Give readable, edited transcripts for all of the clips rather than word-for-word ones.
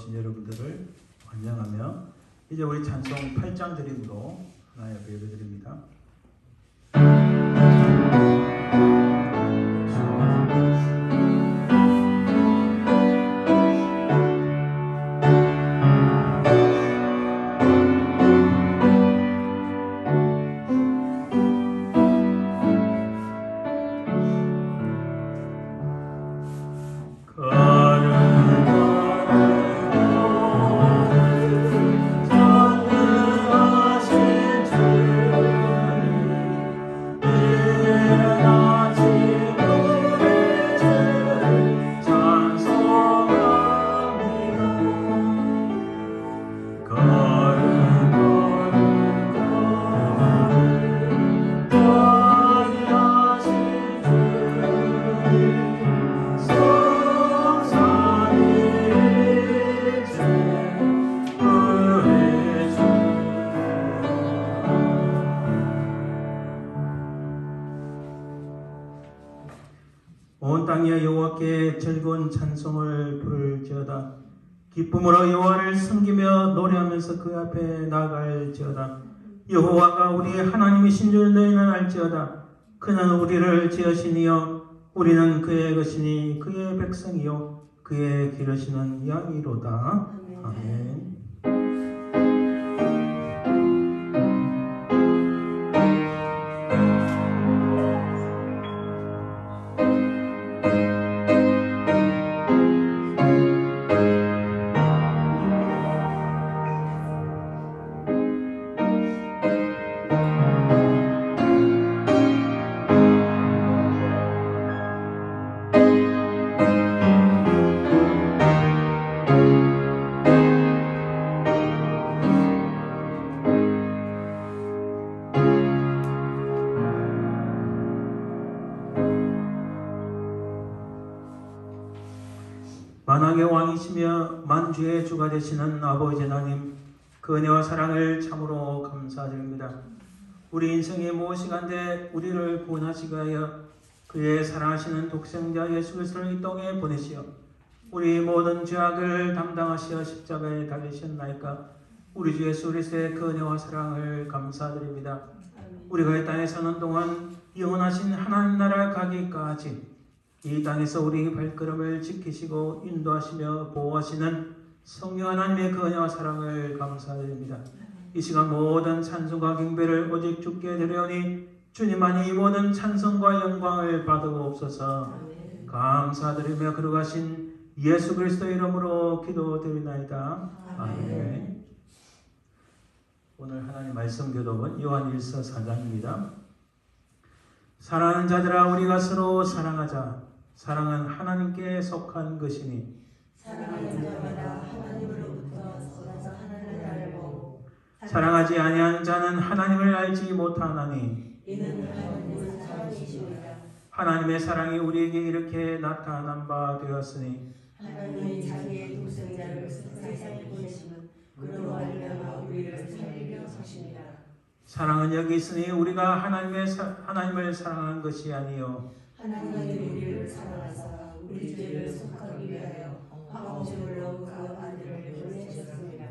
나오신 여러분들을 환영하며 이제 우리 찬송 8장 드림으로 하나의 예배 드립니다. 온 땅이여 여호와께 즐거운 찬송을 부를지어다. 기쁨으로 여호와를 섬기며 노래하면서 그 앞에 나아갈지어다. 여호와가 우리의 하나님이신 줄 너희는 알지어다. 그는 우리를 지으시니요 우리는 그의 것이니 그의 백성이요 그의 기르시는 양이로다. 아멘. 만왕의 왕이시며 만주의 주가 되시는 아버지 하나님, 그 은혜와 사랑을 참으로 감사드립니다. 우리 인생의 무엇이 간데 우리를 구원하시기 위하여 그의 사랑하시는 독생자 예수 그리스도를 이 땅에 보내시어 우리 모든 죄악을 담당하시어 십자가에 달리셨나이까. 우리 주 예수 그리스도의 그 은혜와 사랑을 감사드립니다. 우리가 이 땅에 사는 동안 영원하신 하나님 나라 가기까지 이 땅에서 우리 발걸음을 지키시고 인도하시며 보호하시는 성령 하나님의 그 은혜와 사랑을 감사드립니다. 이 시간 모든 찬송과 경배를 오직 주께 드려오니 주님만이 모든 찬송과 영광을 받으옵소서. 감사드리며 거룩하신 예수 그리스도의 이름으로 기도드리나이다. 아멘. 오늘 하나님 말씀 교독은 요한일서 4장입니다. 사랑하는 자들아 우리가 서로 사랑하자. 사랑은 하나님께 속한 것이니 사랑하는 자마다 하나님으로부터 나서 하나님을 알고 사랑하지 아니하는 자는 하나님을 알지 못하나니 이는 하나님은 사랑이시니라. 하나님의 사랑이 우리에게 이렇게 나타난 바 되었으니 하나님이 자기의 독생자를 세상에 보내심은 그로 말미암아 우리를 살리려 하시니라. 사랑은 여기 있으니 우리가 하나님을 사랑한 것이 아니요 하나님이 우리를 사랑하사 우리 죄를 속하기 위하여 아버지로 그 아들을 보내셨습니다.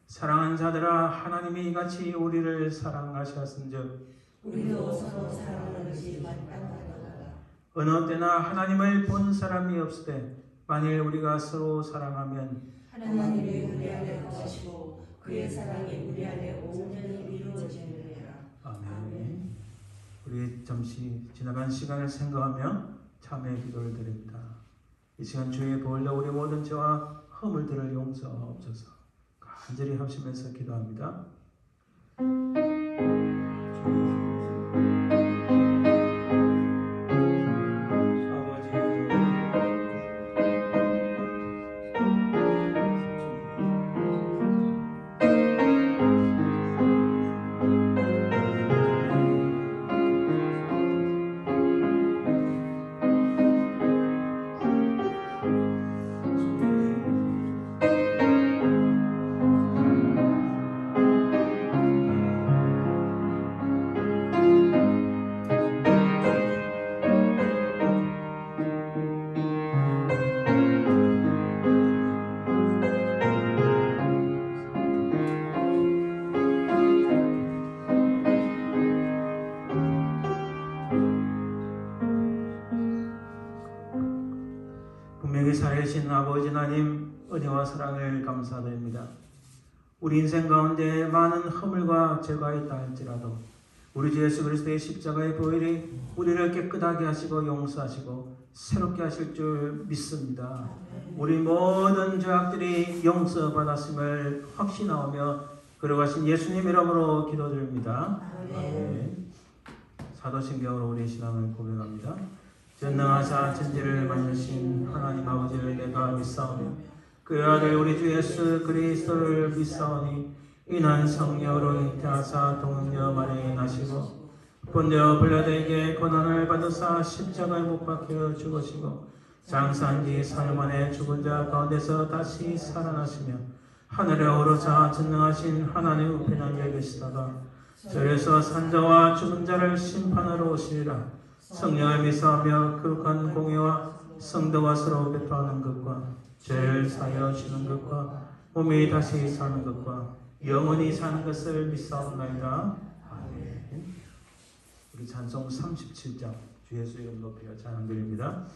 사랑하는 자들아 하나님이 이같이 우리를 사랑하셨은즉 우리도 서로 사랑하는 것이 마땅하도다. 어느 때나 하나님을 본 사람이 없으되 만일 우리가 서로 사랑하면 하나님이 우리 안에 거하시고 그의 사랑이 우리 안에 온전히 이루어지느니라. 아멘. 우리 잠시 지나간 시간을 생각하며 참회 기도를 드립니다. 이 시간 주의 보혈로 우리 모든 죄와 허물들을 용서하옵소서. 간절히 하시면서 기도합니다. 분명히 살아계신 아버지 하나님 은혜와 사랑을 감사드립니다. 우리 인생 가운데 많은 허물과 죄가 있다 할지라도 우리 주 예수 그리스도의 십자가의 보혈이 우리를 깨끗하게 하시고 용서하시고 새롭게 하실 줄 믿습니다. 우리 모든 죄악들이 용서받았음을 확신하며 걸어가신 예수님 이름으로 기도드립니다. 아멘. 사도신경으로 우리의 신앙을 고백합니다. 전능하사 천지를 만드신 하나님 아버지를 내가 믿사오며 그의 아들 우리 주 예수 그리스도를 믿사오니 이는 성령으로 잉태하사 동녀 마리아에 나시고 본디오 빌라도에게 고난을 받으사 십자가에 못 박혀 죽으시고 장사한 지 사흘 만에 죽은 자 가운데서 다시 살아나시며 하늘에 오르사 전능하신 하나님 우편에 계시다가 저에서 산자와 죽은 자를 심판하러 오시리라. 성령을 믿사하며 거룩한 공예와 성도가 서로 배포하는 것과 죄를 사하여 주는 것과 몸이 다시 사는 것과 영원히 사는 것을 믿사옵나이다. 아멘. 우리 찬송 37장 주 예수 이름 높여 찬양드립니다.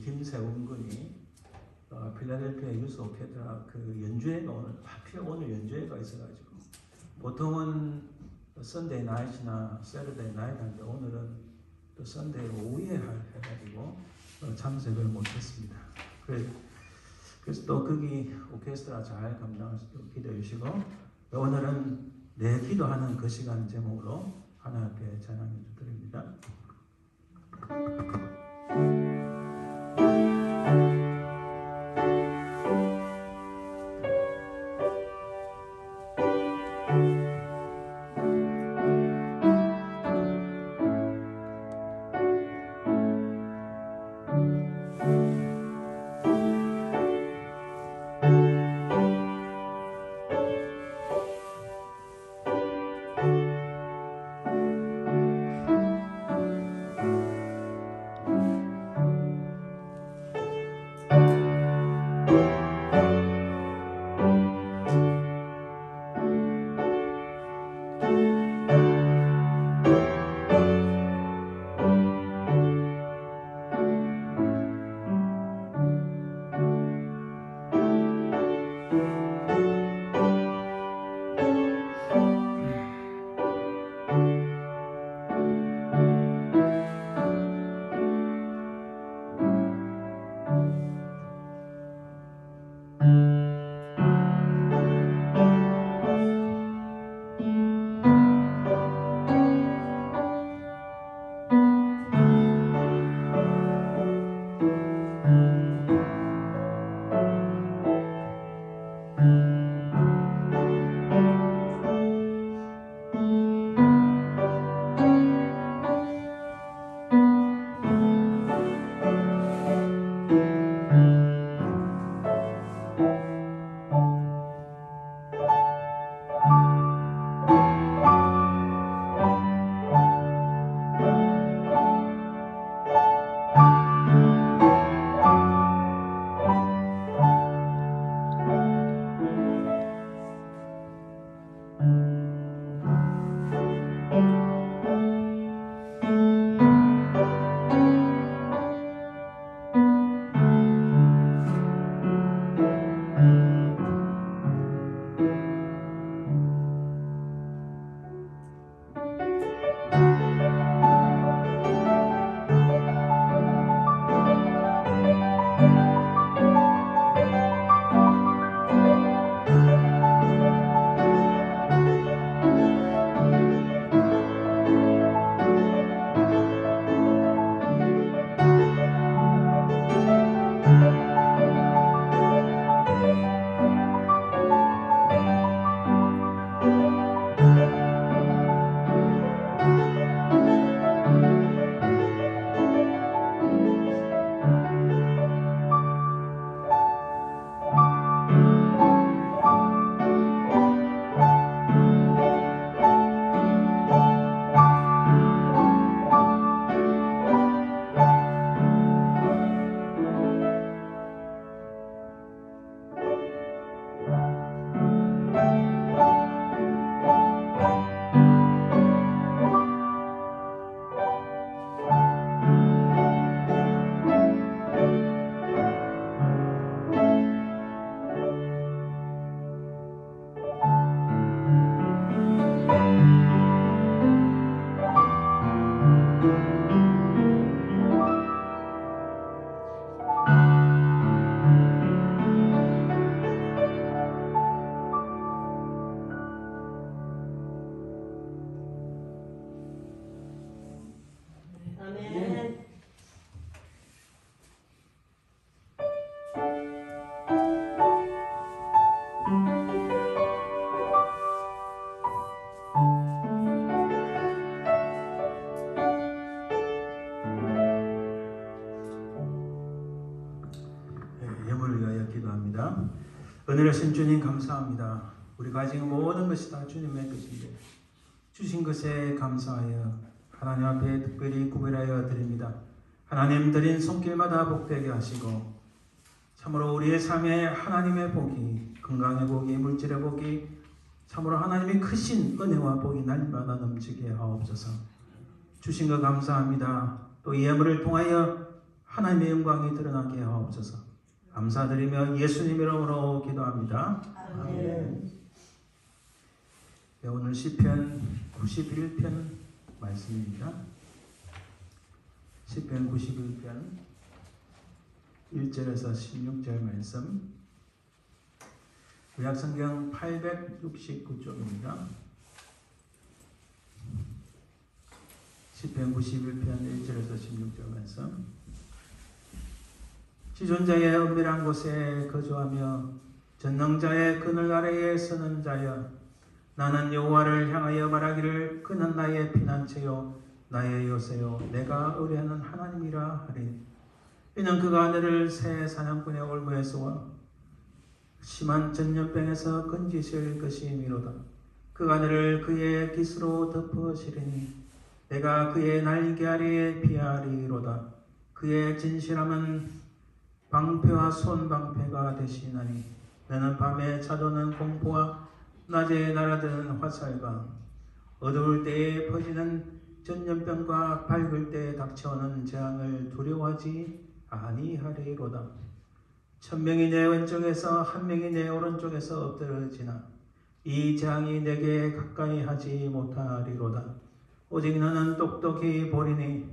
김세훈 군이 필라델피아 유스 오케스트라 그 연주회가 하필 오늘 연주회가 있어가지고 보통은 선데이 나이트나 세러데이 나이트 하는데 오늘은 또 선데이 오후에 해가지고 참석을 못했습니다. 그래서 또 거기 오케스트라 잘 감당할 수 있도록 기도해 주시고 오늘은 내 기도하는 그 시간 제목으로 하나님께 찬양해 드립니다. 은혜로신 주님 감사합니다. 우리가 가진 모든 것이 다 주님의 것인데 주신 것에 감사하여 하나님 앞에 특별히 구별하여 드립니다. 하나님 드린 손길마다 복되게 하시고 참으로 우리의 삶에 하나님의 복이, 건강의 복이, 물질의 복이, 참으로 하나님의 크신 은혜와 복이 날마다 넘치게 하옵소서. 주신 것 감사합니다. 또 이 예물을 통하여 하나님의 영광이 드러나게 하옵소서. 감사드리며 예수님 이름으로 기도합니다. 아멘. 네, 오늘 시편 91편 말씀입니다. 시편 91편 1절에서 16절 말씀. 구약성경 869쪽입니다. 시편 91편 1절에서 16절 말씀. 지존자의 은밀한 곳에 거주하며 전능자의 그늘 아래에 서는 자여, 나는 여호와를 향하여 말하기를 그는 나의 피난처요 나의 요새요 내가 의뢰하는 하나님이라 하리. 이는 그가 너를 새 사냥꾼의 올무에서와 심한 전염병에서 건지실 것이미로다. 그가 너를 그의 깃으로 덮으시리니 내가 그의 날개 아래에 피하리로다. 그의 진실함은 방패와 손방패가 되시나니 너는 밤에 찾아오는 공포와 낮에 날아드는 화살과 어두울 때에 퍼지는 전염병과 밝을 때에 닥쳐오는 재앙을 두려워하지 아니하리로다. 1000명이 내 왼쪽에서 1명이 내 오른쪽에서 엎드러지나 이 재앙이 내게 가까이 하지 못하리로다. 오직 너는 똑똑히 보리니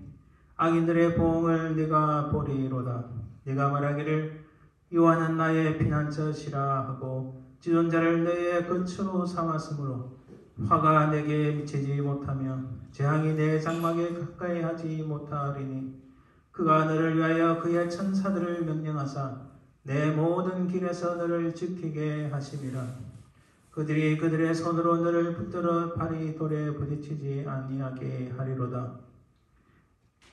악인들의 보응을 네가 보리로다. 네가 말하기를 여호와는 나의 피난처시라 하고 지존자를 너의 근처로 삼았으므로 화가 내게 미치지 못하며 재앙이 내 장막에 가까이 하지 못하리니 그가 너를 위하여 그의 천사들을 명령하사 내 모든 길에서 너를 지키게 하심이라. 그들이 그들의 손으로 너를 붙들어 발이 돌에 부딪히지 아니하게 하리로다.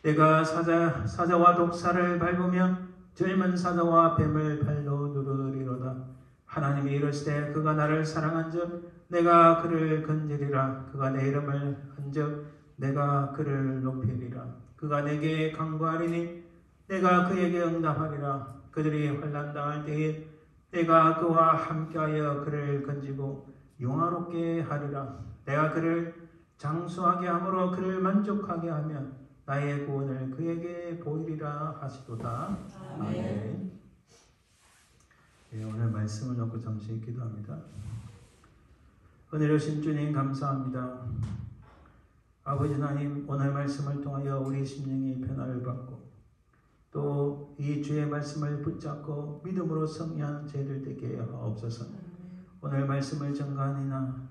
내가 사자와 독사를 밟으며 젊은 사자와 뱀을 발로 누르리로다. 하나님이 이르시되 그가 나를 사랑한즉 내가 그를 건지리라. 그가 내 이름을 한즉 내가 그를 높이리라. 그가 내게 간구하리니 내가 그에게 응답하리라. 그들이 환난 당할 때에 내가 그와 함께하여 그를 건지고 영화롭게 하리라. 내가 그를 장수하게 함으로 그를 만족하게 하며 나의 구원을 그에게 보이리라 하시도다. 아멘. 네, 오늘 말씀을 놓고 잠시 기도합니다. 은혜로신 주님 감사합니다. 아버지 하나님, 오늘 말씀을 통하여 우리 심령이 변화를 받고 또 이 주의 말씀을 붙잡고 믿음으로 승리한 저희들 되게 하옵소서. 오늘 말씀을 전가하니나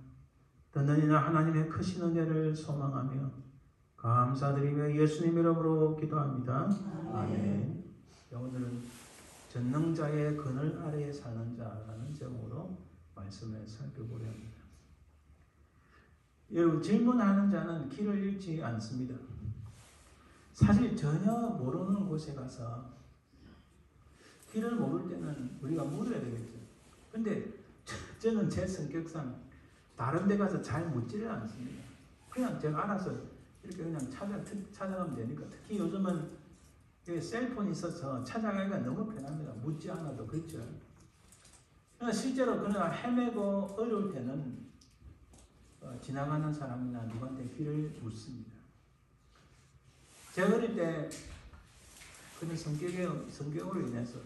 듣느니나 하나님의 크신 은혜를 소망하며 감사드리며 예수님 이름으로 기도합니다. 아멘. 오늘은 전능자의 그늘 아래에 사는 자라는 제목으로 말씀을 살펴보려 합니다. 여러분, 질문하는 자는 길을 잃지 않습니다. 사실 전혀 모르는 곳에 가서 길을 모를 때는 우리가 물어야 되겠죠. 근데 저는 제 성격상 다른 데 가서 잘 묻지를 않습니다. 그냥 제가 알아서 이렇게 그냥 찾아가면 되니까. 특히 요즘은 셀폰이 있어서 찾아가기가 너무 편합니다. 묻지 않아도. 그렇죠. 실제로 그냥 헤매고 어려울 때는 지나가는 사람이나 누구한테 길을 묻습니다. 제가 어릴 때 그런 성격으로 인해서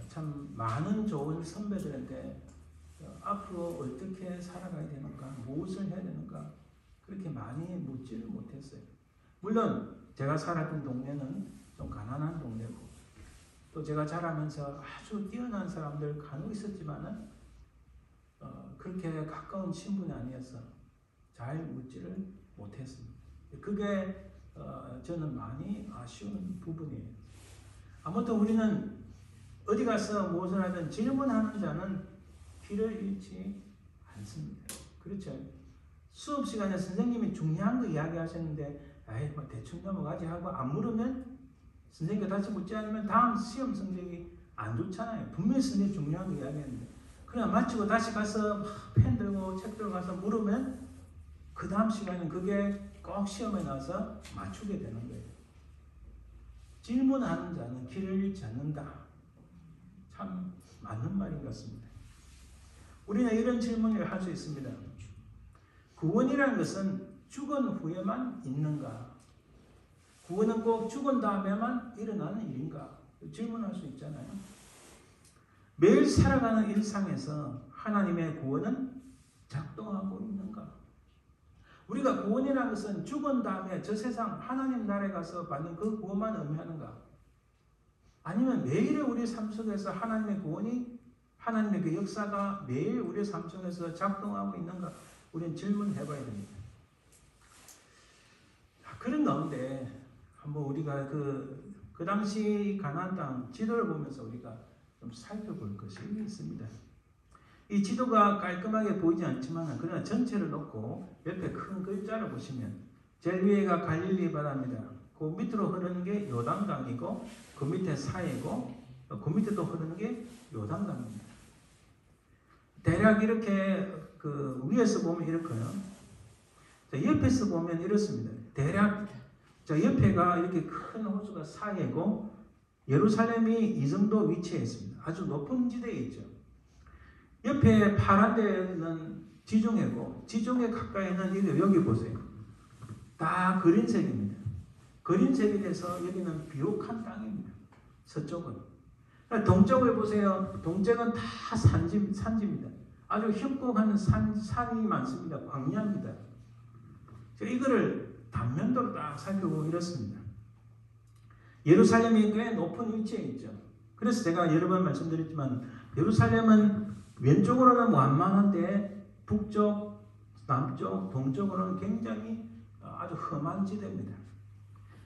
참 많은 좋은 선배들한테 앞으로 어떻게 살아가야 되는가, 무엇을 해야 되는가 그렇게 많이 묻지를 못했어요. 물론 제가 살았던 동네는 좀 가난한 동네고 또 제가 자라면서 아주 뛰어난 사람들 간혹 있었지만은 그렇게 가까운 친분이 아니어서 잘 묻지를 못했습니다. 그게 저는 많이 아쉬운 부분이에요. 아무튼 우리는 어디 가서 무엇을 하든 질문하는 자는 길을 잃지 않습니다. 그렇죠? 수업 시간에 선생님이 중요한 거 이야기하셨는데 에이 뭐 대충 넘어가지 하고 안 물으면 선생님께 다시 묻지 않으면 다음 시험 성적이 안 좋잖아요. 분명히 스님 중요한 거 이야기했는데 그냥 마치고 다시 가서 막 펜 들고 책 들고 가서 물으면 그 다음 시간에 그게 꼭 시험에 나와서 맞추게 되는 거예요. 질문하는 자는 길을 잃지 않는다. 참 맞는 말인 것 같습니다. 우리는 이런 질문을 할 수 있습니다. 구원이라는 것은 죽은 후에만 있는가? 구원은 꼭 죽은 다음에만 일어나는 일인가? 질문할 수 있잖아요. 매일 살아가는 일상에서 하나님의 구원은 작동하고 있는가? 우리가 구원이라는 것은 죽은 다음에 저 세상 하나님 나라에 가서 받는 그 구원만 의미하는가? 아니면 매일의 우리 삶 속에서 하나님의 구원이 하나님의 그 역사가 매일 우리 삶 속에서 작동하고 있는가? 우리는 질문해 봐야 됩니다. 그런 가운데 한번 우리가 그 당시 가나안 땅 지도를 보면서 우리가 좀 살펴볼 것이 있습니다. 이 지도가 깔끔하게 보이지 않지만 그러나 전체를 놓고 옆에 큰 글자를 보시면 제일 위에가 갈릴리 바다입니다. 그 밑으로 흐르는 게 요단강이고 그 밑에 사해고 그 밑에 또 흐르는 게 요단강입니다. 대략 이렇게 그 위에서 보면 이렇고요. 자, 옆에서 보면 이렇습니다. 대략 자, 옆에가 이렇게 큰 호수가 사해고 예루살렘이 이 정도 위치에 있습니다. 아주 높은 지대에 있죠. 옆에 파란 데는 지중해고 지중해 가까이는 여기 보세요. 다 그린색입니다. 그린색이 돼서 여기는 비옥한 땅입니다. 서쪽은. 동쪽을 보세요. 동쪽은 다 산지입니다. 아주 협곡한 산이 많습니다. 광야입니다. 이거를 단면도로 딱 살펴보면 이렇습니다. 예루살렘이 꽤 높은 위치에 있죠. 그래서 제가 여러 번 말씀드렸지만 예루살렘은 왼쪽으로는 완만한데 북쪽, 남쪽, 동쪽으로는 굉장히 아주 험한 지대입니다.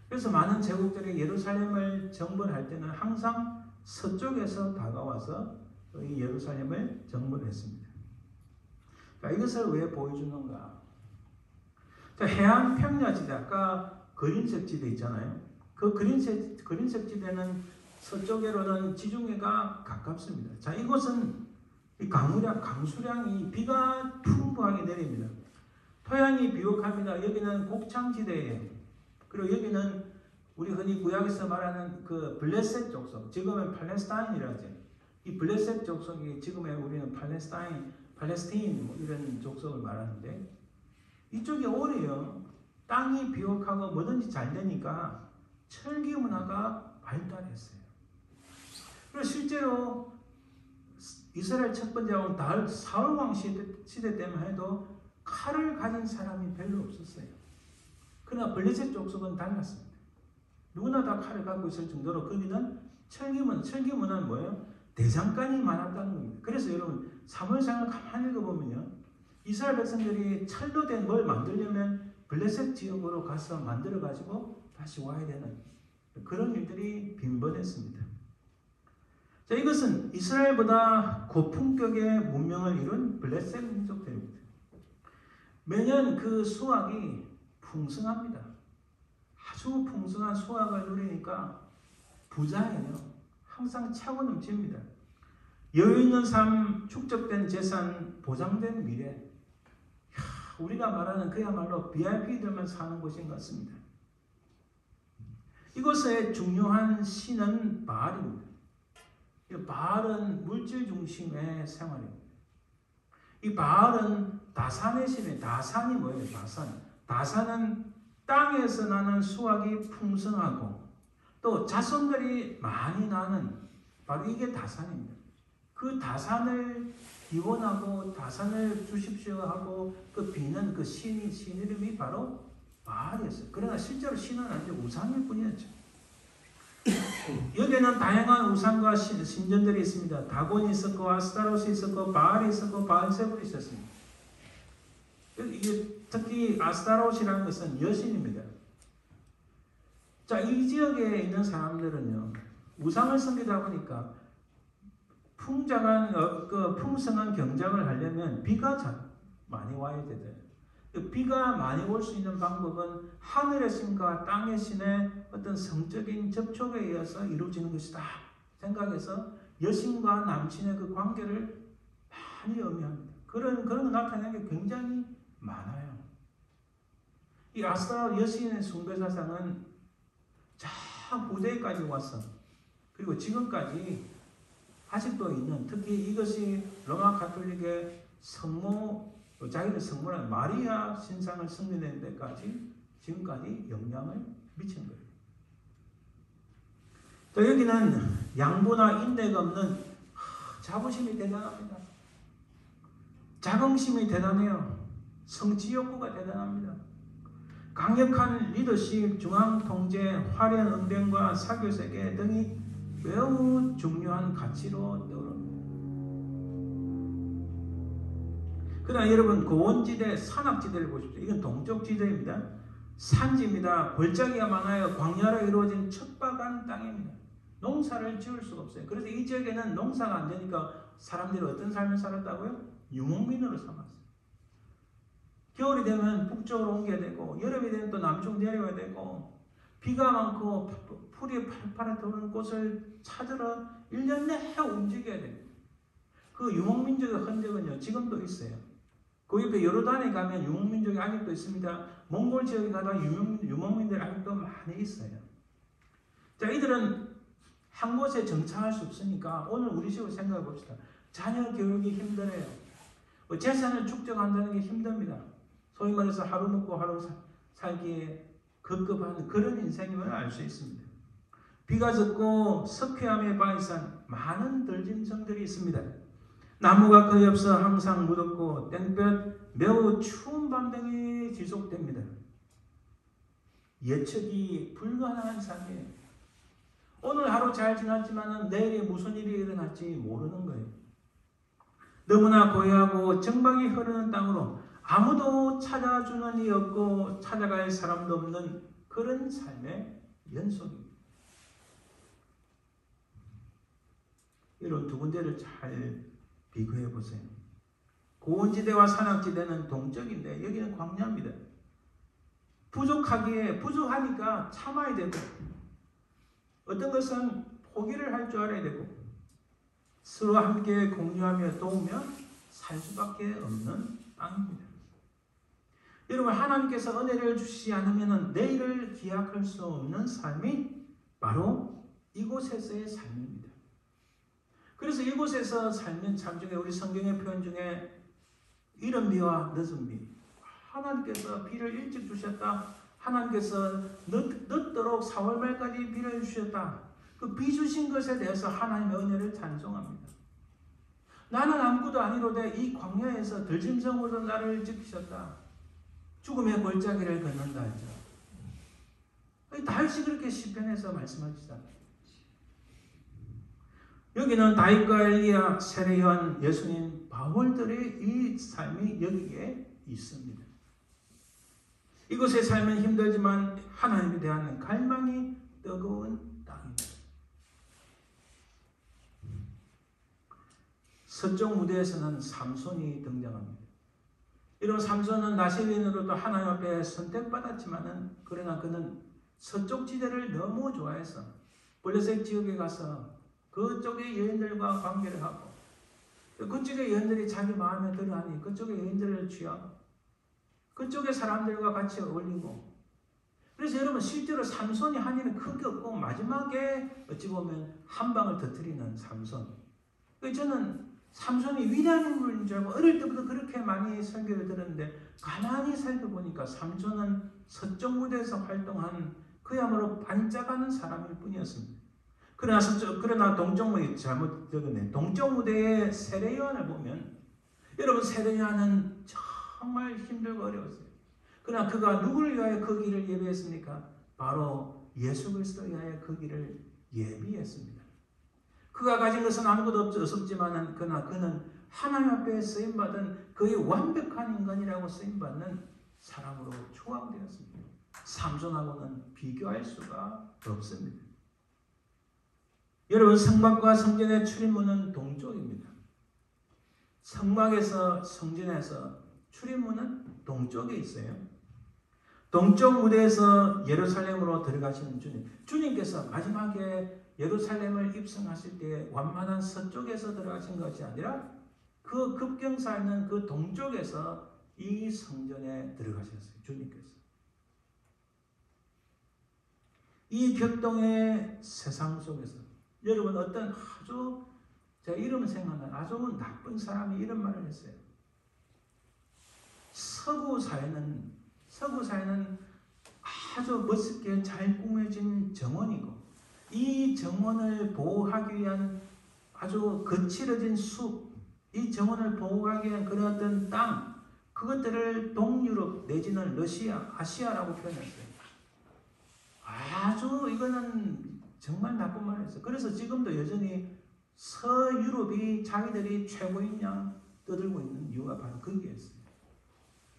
그래서 많은 제국들이 예루살렘을 정벌할 때는 항상 서쪽에서 다가와서 이 예루살렘을 정벌했습니다. 자, 이것을 왜 보여주는가? 자, 해안 평야지대, 아까 그린색 지대 있잖아요. 그 그린색 지대는 서쪽으로는 지중해가 가깝습니다. 자, 이곳은 이 강수량이 비가 풍부하게 내립니다. 토양이 비옥합니다. 여기는 곡창지대예요. 그리고 여기는 우리 흔히 구약에서 말하는 그 블레셋 족속, 지금은 팔레스타인이라고 하죠. 이 블레셋 족속이 지금의 우리는 팔레스틴 뭐 이런 족속을 말하는데 이쪽이 오래요. 땅이 비옥하고 뭐든지 잘 되니까 철기 문화가 발달했어요. 그래서 실제로 이스라엘 첫 번째 왕 사울 왕 시대 때만 해도 칼을 가진 사람이 별로 없었어요. 그러나 블레셋 족속은 달랐습니다. 누구나 다 칼을 갖고 있을 정도로 거기는 철기문화는 뭐예요? 대장간이 많았다는 겁니다. 그래서 여러분 사무엘상을 가만히 읽어보면요, 이스라엘 백성들이 철로 된 뭘 만들려면 블레셋 지역으로 가서 만들어 가지고 다시 와야 되는 그런 일들이 빈번했습니다. 자, 이것은 이스라엘보다 고품격의 문명을 이룬 블레셋 민족들입니다. 매년 그 수확이 풍성합니다. 아주 풍성한 수확을 누리니까 부자예요. 항상 차고 넘칩니다. 여유 있는 삶, 축적된 재산, 보장된 미래. 우리가 말하는 그야말로 VIP들만 사는 곳인 것 같습니다. 이곳의 중요한 신은 바알입니다. 바알은 물질 중심의 생활입니다. 이 바알은 다산의 신이에요. 다산이 뭐예요? 다산은 땅에서 나는 수확이 풍성하고 또 자손들이 많이 나는 바로 이게 다산입니다. 그 다산을 기원하고 다산을 주십시오 하고 그 비는 그 신 이름이 바로 바알이었어요. 그러나 실제로 신은 아니죠. 우상일 뿐이었죠. 여기에는 다양한 우상과 신전들이 있습니다. 다곤이 있었고 아스타로스 있었고 바알이 있었고 바알세불이 있었습니다. 이게 특히 아스타로스라는 것은 여신입니다. 자, 이 지역에 있는 사람들은요, 우상을 섬기다 보니까 풍성한 경작을 하려면 비가 많이 와야 되죠. 비가 많이 올 수 있는 방법은 하늘의 신과 땅의 신의 어떤 성적인 접촉에 의해서 이루어지는 것이다. 생각해서 여신과 남친의 그 관계를 많이 의미합니다. 그런 거 나타내는 게 굉장히 많아요. 이 아스타로 여신의 숭배 사상은 저 후대까지 왔어. 그리고 지금까지 아직도 있는, 특히 이것이 로마 가톨릭의 성모, 자기들 성모는 마리아 신상을 승리된 데까지 지금까지 영향을 미친 거예요. 또 여기는 양보나 인내가 없는 자부심이 대단합니다. 자긍심이 대단해요. 성취 욕구가 대단합니다. 강력한 리더십, 중앙 통제, 화려한 응대과 사교 세계 등이 매우 중요한 가치로 떠오릅니다. 그러나 여러분, 고원지대, 산악지대를 보십시오. 이건 동쪽지대입니다. 산지입니다. 골짜기가 많아요. 광야로 이루어진 척박한 땅입니다. 농사를 지을 수가 없어요. 그래서 이 지역에는 농사가 안 되니까 사람들이 어떤 삶을 살았다고요? 유목민으로 살았어요. 겨울이 되면 북쪽으로 옮겨야 되고, 여름이 되면 또 남쪽 내려와야 되고, 비가 많고 풀이 팔팔해 도는 곳을 찾으러 1년 내내 움직여야 돼요. 그 유목민족의 흔적은요, 지금도 있어요. 그 옆에 요르단에 가면 유목민족이 아직도 있습니다. 몽골 지역에 가다 유목민들이 아직도 많이 있어요. 자, 이들은 한 곳에 정착할 수 없으니까 오늘 우리 식으로 생각해 봅시다. 자녀 교육이 힘들어요. 재산을 축적한다는 게 힘듭니다. 소위 말해서 하루 먹고 하루 살기에 급급한 그런 인생임을 알 수 있습니다. 비가 젖고 석회암에 바이산 많은 들짐승들이 있습니다. 나무가 거의 없어 항상 무덥고 땡볕 매우 추운 밤 등이 지속됩니다. 예측이 불가능한 삶이에요. 오늘 하루 잘 지났지만 내일에 무슨 일이 일어날지 모르는 거예요. 너무나 고요하고 정박이 흐르는 땅으로 아무도 찾아주는 이 없고 찾아갈 사람도 없는 그런 삶의 연속입니다. 이런 두 군데를 잘 비교해 보세요. 고원지대와 산악지대는 동쪽인데 여기는 광야입니다. 부족하니까 참아야 되고, 어떤 것은 포기를 할 줄 알아야 되고, 서로 함께 공유하며 도우며 살 수밖에 없는 땅입니다. 여러분, 하나님께서 은혜를 주시지 않으면 내일을 기약할 수 없는 삶이 바로 이곳에서의 삶입니다. 그래서 이곳에서 살면 참 중에 우리 성경의 표현 중에 이른 비와 늦은 비, 하나님께서 비를 일찍 주셨다, 하나님께서 늦도록 4월 말까지 비를 주셨다, 그 비 주신 것에 대해서 하나님의 은혜를 찬송합니다. 나는 아무것도 아니로되 이 광야에서 들짐승으로 나를 지키셨다, 죽음의 골짜기를 걷는다 하죠. 다윗이 그렇게 시편에서 말씀하시잖아요. 여기는 다윗과 엘리야, 세례요한, 예수님, 바울들의 이 삶이 여기에 있습니다. 이곳의 삶은 힘들지만 하나님에 대한 갈망이 뜨거운 땅입니다. 서쪽 무대에서는 삼손이 등장합니다. 이런 삼손은 나시린으로도 하나님 앞에 선택받았지만은, 그러나 그는 서쪽 지대를 너무 좋아해서 블레셋 지역에 가서 그쪽의 여인들과 관계를 하고, 그쪽의 여인들이 자기 마음에 들어하니 그쪽의 여인들을 취하고 그쪽의 사람들과 같이 어울리고, 그래서 여러분 실제로 삼손이 한 일은 크게 없고 마지막에 어찌 보면 한 방을 터뜨리는 삼손. 저는 삼손이 위대한 인물인 줄 알고 어릴 때부터 그렇게 많이 설교를 들었는데, 가만히 살펴보니까 삼손은 서쪽 무대에서 활동한 그야말로 반짝하는 사람일 뿐이었습니다. 그러나 동쪽 무대, 잘못 적었네. 동쪽 무대의 세례요한을 보면, 여러분 세례요한은 정말 힘들고 어려웠어요. 그러나 그가 누구를 위하여 그 길을 예비했습니까? 바로 예수 그리스도를 위하여 그 길을 예비했습니다. 그가 가진 것은 아무것도 없었지만 그러나 그는 하나님 앞에 쓰임받은 그의 완벽한 인간이라고 쓰임받는 사람으로 추앙되었습니다. 삼손하고는 비교할 수가 없습니다. 여러분, 성막과 성전의 출입문은 동쪽입니다. 성막에서 성전에서 출입문은 동쪽에 있어요. 동쪽 무대에서 예루살렘으로 들어가시는 주님. 주님께서 마지막에 예루살렘을 입성하실 때 완만한 서쪽에서 들어가신 것이 아니라 그 급경사 있는 그 동쪽에서 이 성전에 들어가셨어요. 주님께서. 이 격동의 세상 속에서 여러분 어떤 아주 제 이름 생각나는 아주 나쁜 사람이 이런 말을 했어요. 서구 사회는 아주 멋있게 잘 꾸며진 정원이고 이 정원을 보호하기 위한 아주 거칠어진 숲, 이 정원을 보호하기 위한 그런 어떤 땅, 그것들을 동유럽 내지는 러시아, 아시아라고 표현했어요. 아주 이거는 정말 나쁜 말이었어요. 그래서 지금도 여전히 서유럽이 자기들이 최고인 양 떠들고 있는 이유가 바로 거기에있어요.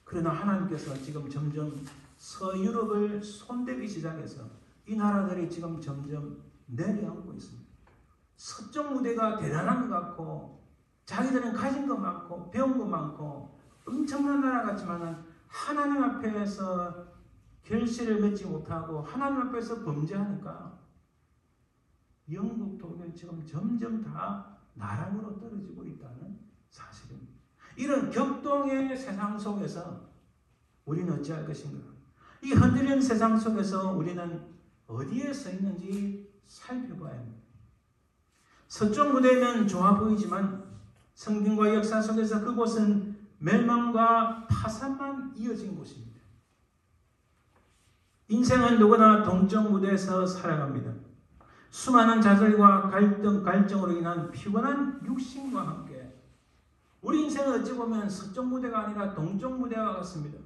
그러나 하나님께서 지금 점점 서유럽을 손대기 시작해서 이 나라들이 지금 점점 내려앉고 있습니다. 서쪽 무대가 대단한 것 같고 자기들은 가진 것 많고 배운 것 많고 엄청난 나라 같지만 하나님 앞에서 결실을 맺지 못하고 하나님 앞에서 범죄하니까 영국, 독일 지금 점점 다 나락으로 떨어지고 있다는 사실입니다. 이런 격동의 세상 속에서 우리는 어찌할 것인가? 이 흔들리는 세상 속에서 우리는 어디에 서 있는지 살펴봐야 합니다. 서쪽 무대는 좋아 보이지만 성경과 역사 속에서 그곳은 멸망과 파산만 이어진 곳입니다. 인생은 누구나 동쪽 무대에서 살아갑니다. 수많은 좌절과 갈증으로 인한 피곤한 육신과 함께 우리 인생은 어찌 보면 서쪽 무대가 아니라 동쪽 무대와 같습니다.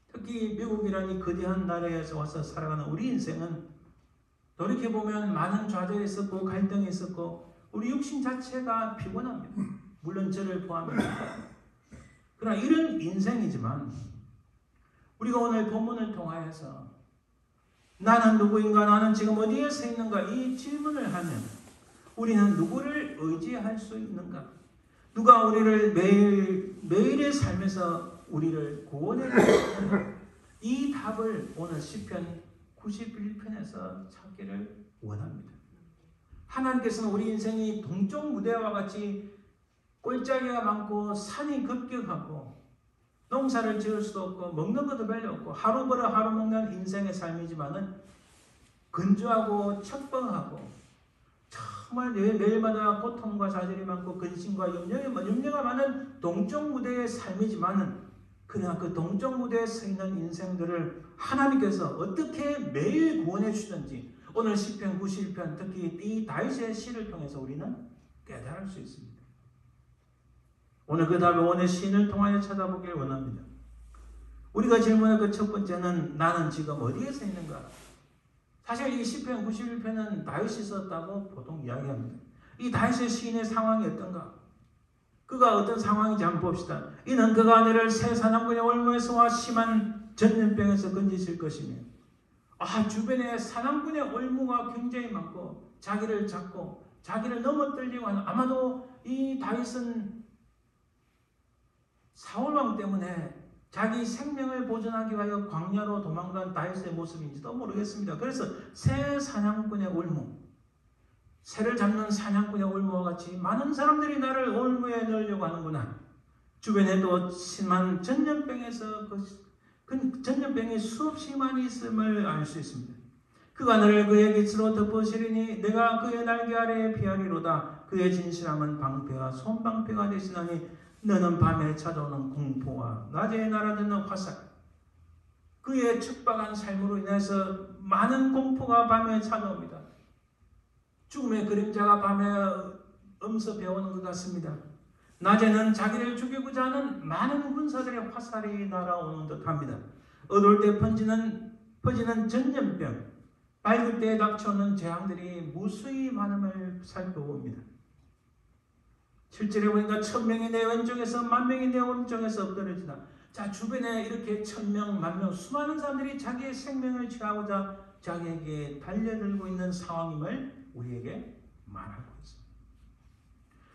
특히 미국이라는 이 거대한 나라에서 와서 살아가는 우리 인생은 돌이켜보면 많은 좌절이 있었고 갈등이 있었고 우리 육신 자체가 피곤합니다. 물론 저를 포함합니다. 그러나 이런 인생이지만 우리가 오늘 본문을 통하여서 나는 누구인가? 나는 지금 어디에 서 있는가? 이 질문을 하면 우리는 누구를 의지할 수 있는가? 누가 우리를 매일의 삶에서 우리를 구원해 주시는가? 이 답을 오늘 시편 91편에서 찾기를 원합니다. 하나님께서는 우리 인생이 동쪽 무대와 같이 골짜기가 많고 산이 급격하고 농사를 지을 수도 없고 먹는 것도 별로 없고 하루 벌어 하루 먹는 인생의 삶이지만은 건조하고 척벙하고 정말 매일마다 고통과 좌절이 많고 근심과 염려가 많은 동쪽 무대의 삶이지만은 그러나 그 동쪽 무대에 서 있는 인생들을 하나님께서 어떻게 매일 구원해 주시는지 오늘 시편 91편 특히 이 다윗의 시를 통해서 우리는 깨달을 수 있습니다. 오늘 그 다음에 오늘 시인을 통하여 찾아보길 원합니다. 우리가 질문할 그 첫 번째는 나는 지금 어디에 서 있는가? 사실 이 시편 91편은 다윗이 썼다고 보통 이야기합니다. 이 다윗의 시인의 상황이 어떤가? 그가 어떤 상황인지 한번 봅시다. 이는 그가 너를 새 사냥꾼의 올무에서와 심한 전염병에서 건지실 것이며 주변에 사냥꾼의 올무가 굉장히 많고 자기를 잡고 자기를 넘어뜨리고 하는 아마도 이 다윗은 사울왕 때문에 자기 생명을 보존하기 위하여 광야로 도망간 다윗의 모습인지도 모르겠습니다. 그래서 새 사냥꾼의 올무, 새를 잡는 사냥꾼의 올무와 같이 많은 사람들이 나를 올무에 넣으려고 하는구나. 주변에도 심한 전염병에서 그 전염병이 수없이 많이 있음을 알 수 있습니다. 그가 너를 그의 깃으로 덮으시리니 내가 그의 날개 아래에 피하리로다. 그의 진실함은 방패와 손방패가 되시나니 너는 밤에 찾아오는 공포와 낮에 날아드는 화살, 그의 척박한 삶으로 인해서 많은 공포가 밤에 찾아옵니다. 죽음의 그림자가 밤에 엄습해오는 것 같습니다. 낮에는 자기를 죽이고자 하는 많은 군사들의 화살이 날아오는 듯합니다. 어두울 때 퍼지는 전염병, 밝을 때 닥쳐오는 재앙들이 무수히 많음을 살펴봅니다. 7절에 보니까 1000명이 내 왼쪽에서 10,000명이 내 오른쪽에서 엎드려지나. 자, 주변에 이렇게 1000명, 10,000명 수많은 사람들이 자기의 생명을 취하고자 자기에게 달려들고 있는 상황임을 우리에게 말하고 있습니다.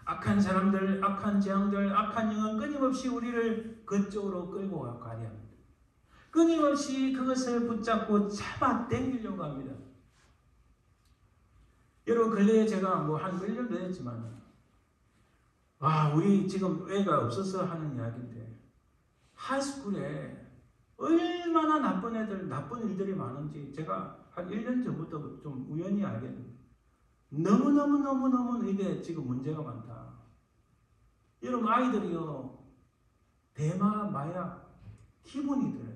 악한 사람들, 악한 재앙들, 악한 영은 끊임없이 우리를 그쪽으로 끌고 가려 합니다. 끊임없이 그것을 붙잡고 잡아 당기려고 합니다. 여러분 근래에 제가 뭐 한 몇 년도 했지만 우리 지금 애가 없어서 하는 이야기인데 하이스쿨에 얼마나 나쁜 애들, 나쁜 일들이 많은지 제가 한 1년 전부터 좀 우연히 알겠는데 너무너무 이게 지금 문제가 많다. 여러분 아이들이요 대마, 마약, 기분이 들어요.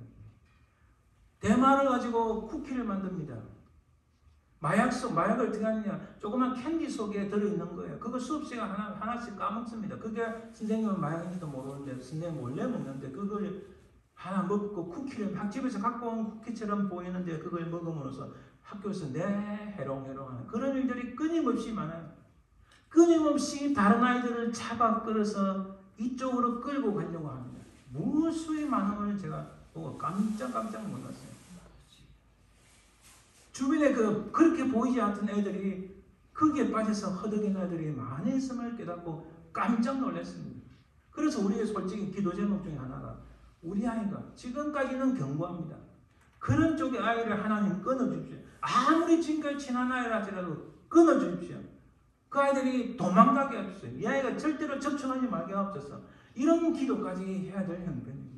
대마를 가지고 쿠키를 만듭니다. 마약을 어떻게 하느냐? 조그만 캔디 속에 들어있는 거예요. 그거 수업 시간 하나씩 까먹습니다. 그게 선생님은 마약인지도 모르는데 선생님 몰래 먹는데 그걸 하나 먹고 쿠키를 막 집에서 갖고 온 쿠키처럼 보이는데 그걸 먹음으로써 학교에서 해롱해롱하는 그런 일들이 끊임없이 많아요. 끊임없이 다른 아이들을 잡아 끌어서 이쪽으로 끌고 가려고 합니다. 무수히 많은 걸 제가 보고 깜짝 놀랐어요. 주변에 그렇게 보이지 않던 애들이 거기에 빠져서 허덕이는 애들이 많이 있음을 깨닫고 깜짝 놀랐습니다. 그래서 우리의 솔직히 기도 제목 중에 하나가 우리 아이가 지금까지는 경고합니다. 그런 쪽의 아이를 하나님 끊어주십시오. 아무리 지금까지 친한 아이라 할지라도 끊어주십시오. 그 아이들이 도망가게 해주세요. 이 아이가 절대로 접촉하지 말게 하옵소서. 이런 기도까지 해야 될 형편입니다.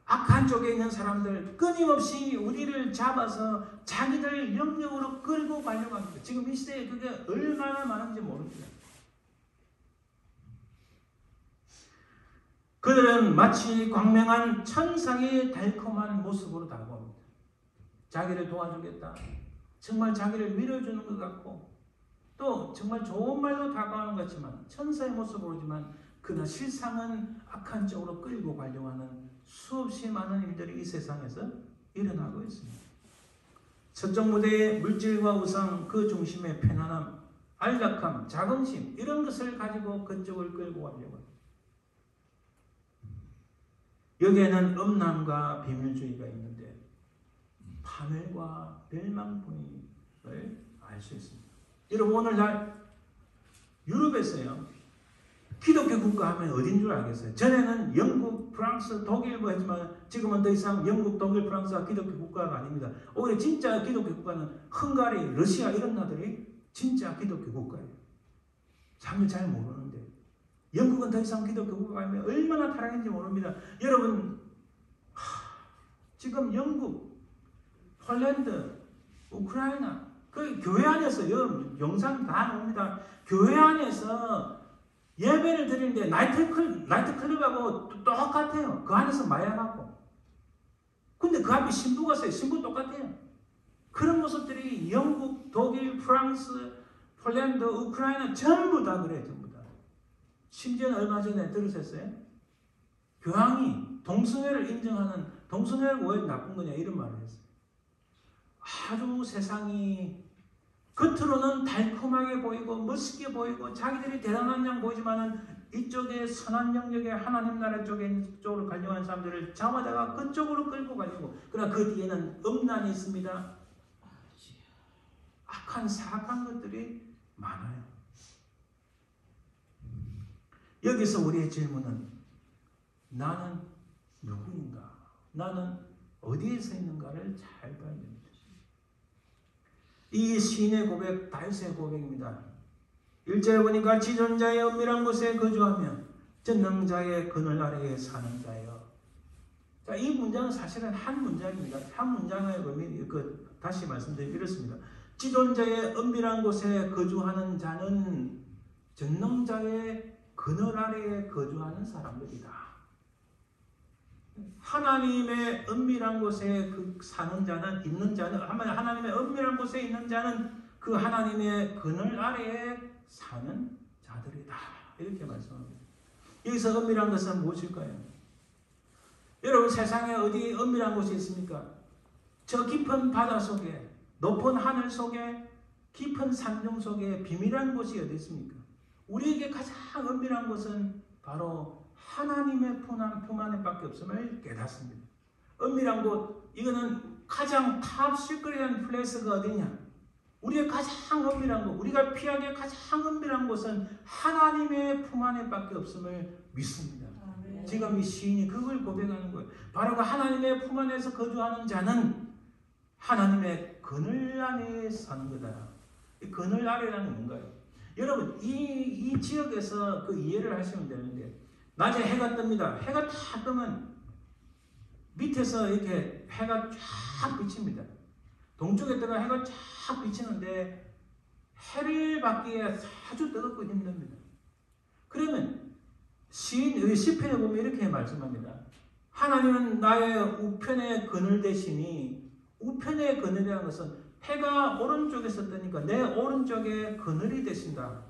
악한 쪽에 있는 사람들 끊임없이 우리를 잡아서 자기들 영역으로 끌고 가려고 합니다. 지금 이 시대에 그게 얼마나 많은지 모릅니다. 그들은 마치 광명한 천상의 달콤한 모습으로 다가옵니다. 자기를 도와주겠다. 정말 자기를 밀어주는 것 같고 또 정말 좋은 말로 다가오는 것 같지만 천사의 모습으로지만 그러나 실상은 악한 쪽으로 끌고 가려고 하는 수없이 많은 일들이 이 세상에서 일어나고 있습니다. 서쪽 무대의 물질과 우상, 그 중심의 편안함, 안락함, 자긍심 이런 것을 가지고 그쪽을 끌고 가려고 합니다. 여기에는 음란과 비밀주의가 있는데 파멸과 멸망뿐임을 알 수 있습니다. 여러분 오늘날 유럽에서요 기독교 국가 하면 어딘 줄 알겠어요? 전에는 영국, 프랑스, 독일 뭐 했지만 지금은 더 이상 영국, 독일, 프랑스가 기독교 국가가 아닙니다. 오히려 진짜 기독교 국가는 헝가리, 러시아 이런 나라들이 진짜 기독교 국가예요. 사람들 잘 모르는데 영국은 더 이상 기독교 국가가 아니면 얼마나 타락했는지 모릅니다. 여러분 지금 영국, 폴란드, 우크라이나 그 교회 안에서 영상 다 나옵니다. 교회 안에서 예배를 드리는데 나이트클럽하고 똑같아요. 그 안에서 마약하고. 근데 그 앞에 신부가 있어요. 신부 똑같아요. 그런 모습들이 영국, 독일, 프랑스, 폴란드, 우크라이나 전부 다 그래요. 전부 다. 심지어는 얼마 전에 들으셨어요? 교황이 동성애를 인정하는 동성애가 왜 나쁜 거냐 이런 말을 했어요. 아주 세상이 겉으로는 달콤하게 보이고 멋있게 보이고 자기들이 대단한 양 보이지만은 이쪽에 선한 영역에 하나님 나라 쪽으로 가려고 하는 사람들을 잡아다가 그쪽으로 끌고 가려고. 그러나 그 뒤에는 음란이 있습니다. 악한 사악한 것들이 많아요. 여기서 우리의 질문은 나는 누구인가? 나는 어디에 서 있는가를 잘 봐야 됩니다. 이 시인의 고백, 다윗의 고백입니다. 1절에 보니까 지존자의 은밀한 곳에 거주하며 전능자의 그늘 아래에 사는 자여. 자, 이 문장은 사실은 한 문장입니다. 한 문장의 의미, 다시 말씀드리면 이렇습니다. 지존자의 은밀한 곳에 거주하는 자는 전능자의 그늘 아래에 거주하는 사람들이다. 하나님의 은밀한 곳에 사는 자는, 있는 자는, 하나님의 은밀한 곳에 있는 자는 그 하나님의 그늘 아래에 사는 자들이다. 이렇게 말씀합니다. 여기서 은밀한 것은 무엇일까요? 여러분 세상에 어디 은밀한 곳이 있습니까? 저 깊은 바다 속에, 높은 하늘 속에, 깊은 산중 속에 비밀한 곳이 어디 있습니까? 우리에게 가장 은밀한 곳은 바로 하나님의 품 안에 밖에 없음을 깨닫습니다. 은밀한 곳, 이거는 가장 탑 시크릿한 플레이스가 어디냐? 우리의 가장 은밀한 곳, 우리가 피하기에 가장 은밀한 곳은 하나님의 품 안에 밖에 없음을 믿습니다. 지금 이 시인이 그걸 고백하는 거예요. 바로 그 하나님의 품 안에서 거주하는 자는 하나님의 그늘 안에 사는 거다. 이 그늘 아래라는 뭔가요? 여러분 이 지역에서 그 이해를 하시면 되는데, 낮에 해가 뜹니다. 해가 다 뜨면 밑에서 이렇게 해가 쫙 비칩니다. 동쪽에 뜨가 해가 쫙 비치는데 해를 받기에 아주 뜨겁고 힘듭니다. 그러면 시편에 보면 이렇게 말씀합니다. 하나님은 나의 우편의 그늘 되시니, 우편의 그늘이라는 것은 해가 오른쪽에서 뜨니까 내 오른쪽에 그늘이 되신다.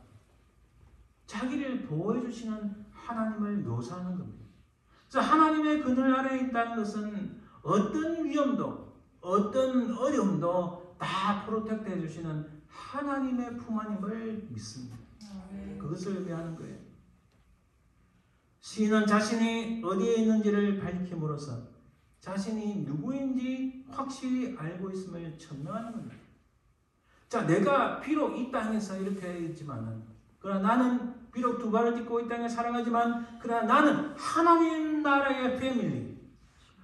자기를 보호해 주시는 하나님을 묘사하는 겁니다. 그래서 하나님의 그늘 아래에 있다는 것은 어떤 위험도, 어떤 어려움도 다 프로텍트 해주시는 하나님의 품 안임을 믿습니다. 그것을 의미하는 거예요. 시인은 자신이 어디에 있는지를 밝힘으로써 자신이 누구인지 확실히 알고 있음을 증명하는 겁니다. 자, 내가 비록 이 땅에서 이렇게 있지만은, 그러나 나는 비록 두 발을 딛고 이 땅에 살아가지만, 그러나 나는 하나님 나라의 패밀리,